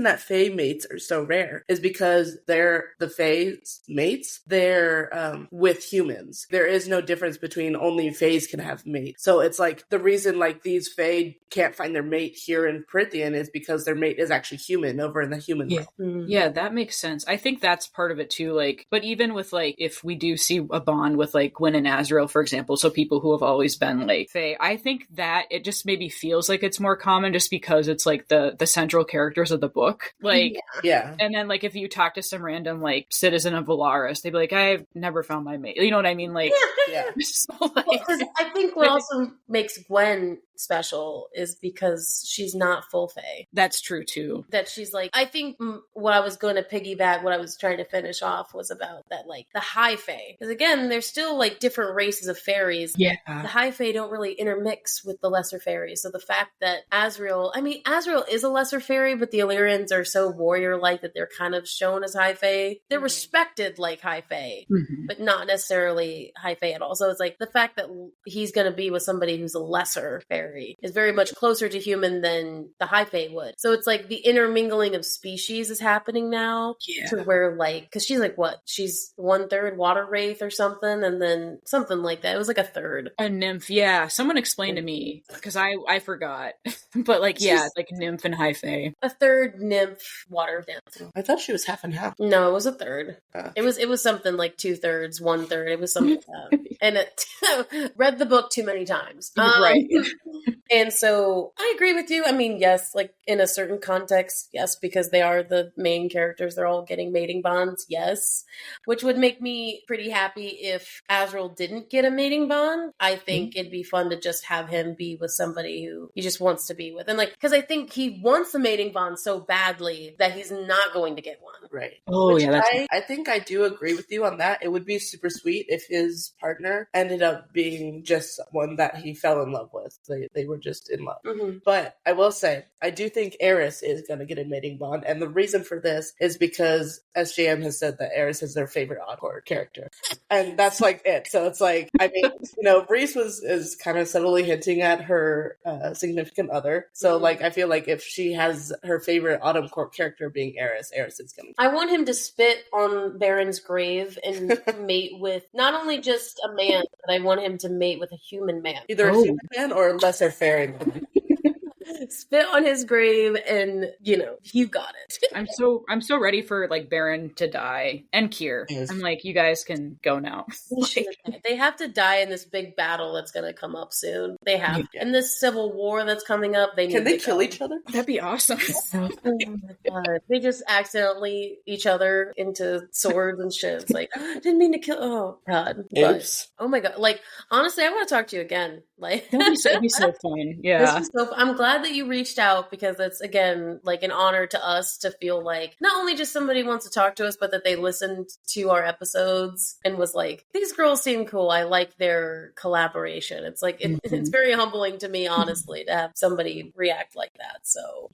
they're the Fae mates, they're with humans. There is no difference between only Faes can have mates. So it's like the reason like these Fae can't find their mate here in Prythian is because their mate is actually human over in the human realm. Yeah, that makes sense. I think that's part of it too. Like, but even with like, if we do see a bond with like Gwen and Azrael, for example, so people who have always been like Fae, I think that it just maybe feels like it's more common just because it's like the central characters of the book. Like, yeah. And then like if you talk to some random like citizen of Valaris, they'd be like, I've never found my mate. You know what I mean? Like, So, like, I think what also makes Gwen special is because she's not full Fae. That's true too. That she's like, I think what I was going to piggyback, what I was trying to finish off was about that, like the high Fae. Because again, there's still like different races of fairies. Yeah. The high Fae don't really intermix with the lesser fairies. So the fact that Azrael is a lesser fairy, but the Illyrians are so warrior-like that they're kind of shown as high Fae. They're respected like high Fae, but not necessarily high Fae at all. So it's like the fact that he's going to be with somebody who's a lesser fairy is very much closer to human than the high Fae would. So it's like the intermingling of species is happening now to where like, because she's like what? She's 1/3 water wraith or something, and then something like that. It was like a third. A nymph, yeah. Someone explained to me because I forgot, but like like nymph and high Fae. A third nymph, water nymph. I thought she was half and half. No, it was a third. It was something like 2/3, 1/3. It was something like that. And it read the book too many times. Right. And so I agree with you. I mean, yes, like in a certain context, yes, because they are the main characters. They're all getting mating bonds, yes. Which would make me pretty happy if Azrael didn't get a mating bond. I think it'd be fun to just have him be with somebody who he just wants to be with. And like, because I think he wants a mating bond so badly that he's not going to get one. Right. Oh, Which yeah. I think I do agree with you on that. It would be super sweet if his partner ended up being just one that he fell in love with. they were just in love. Mm-hmm. But I will say, I do think Eris is going to get a mating bond. And the reason for this is because SJM has said that Eris is their favorite ACOTAR character. And that's like it. So it's like, I mean, Reese is kind of subtly hinting at her significant other. So like, I feel like if she has her favorite Autumn Court character being Eris is going to. I want him to spit on Baron's grave and mate with not only just a man, but I want him to mate with a human man. Either a human man or a lesser fairy man. Spit on his grave and, you got it. I'm so ready for like Baron to die and Kier. Yes. I'm like, you guys can go now. They have to die in this big battle that's going to come up soon. They have. Yeah. In this civil war that's coming up, Can they kill each other? That'd be awesome. Oh my God. They just accidentally each other into swords and shit. It's like, didn't mean to kill. Oh God. Oops. Oh my God. Like, honestly, I want to talk to you again. Like, that'd be so fun. Yeah. I'm glad that you reached out, because it's, again, like an honor to us to feel like not only just somebody wants to talk to us, but that they listened to our episodes and was like, these girls seem cool. I like their collaboration. It's like, it's very humbling to me, honestly, to have somebody react like that. So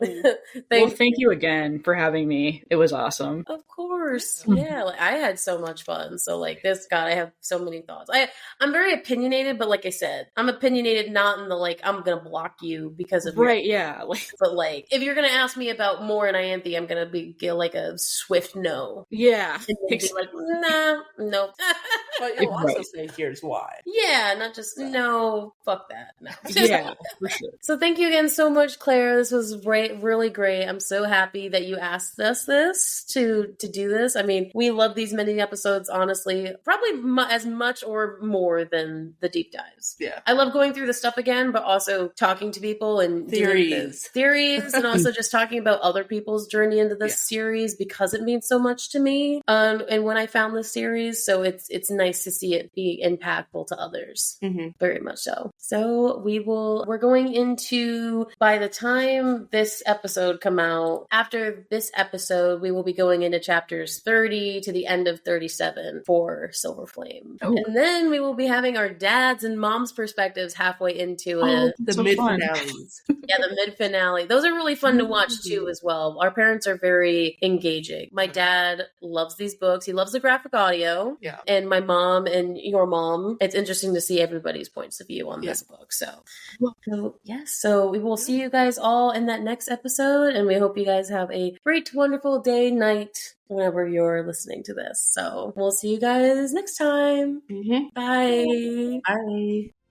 thank you again for having me. It was awesome. Of course. Yeah. Like, I had so much fun. So like this, God, I have so many thoughts. I'm very opinionated, but like I said, I'm opinionated not in the like, I'm going to block you because of right. Yeah. But like, if you're going to ask me about more in Ianthe, I'm going to get like a swift no. Yeah. And then be like, nah, no. But you'll also say, here's why. Yeah, not just, no, fuck that. No. Yeah, for sure. So thank you again so much, Claire. This was great, really great. I'm so happy that you asked us this to do this. I mean, we love these mini episodes, honestly, probably as much or more than the deep dives. Yeah. I love going through the stuff again, but also talking to people and theories and also just talking about other people's journey into this series, because it means so much to me. And when I found this series, so it's nice to see it be impactful to others. Very much so. So we're going into, by the time this episode come out, after this episode, we will be going into chapters 30 to the end of 37 for Silver Flame. Oh. And then we will be having our dad's and mom's perspectives halfway into it. The mid finales. Yeah, the mid finale. Those are really fun to watch too as well. Our parents are very engaging. My dad loves these books. He loves the graphic audio. Yeah. And my mom and your mom, it's interesting to see everybody's points of view on this book. So we will see you guys all in that next episode, and we hope you guys have a great, wonderful day, night, whenever you're listening to this. So we'll see you guys next time. Bye. Bye.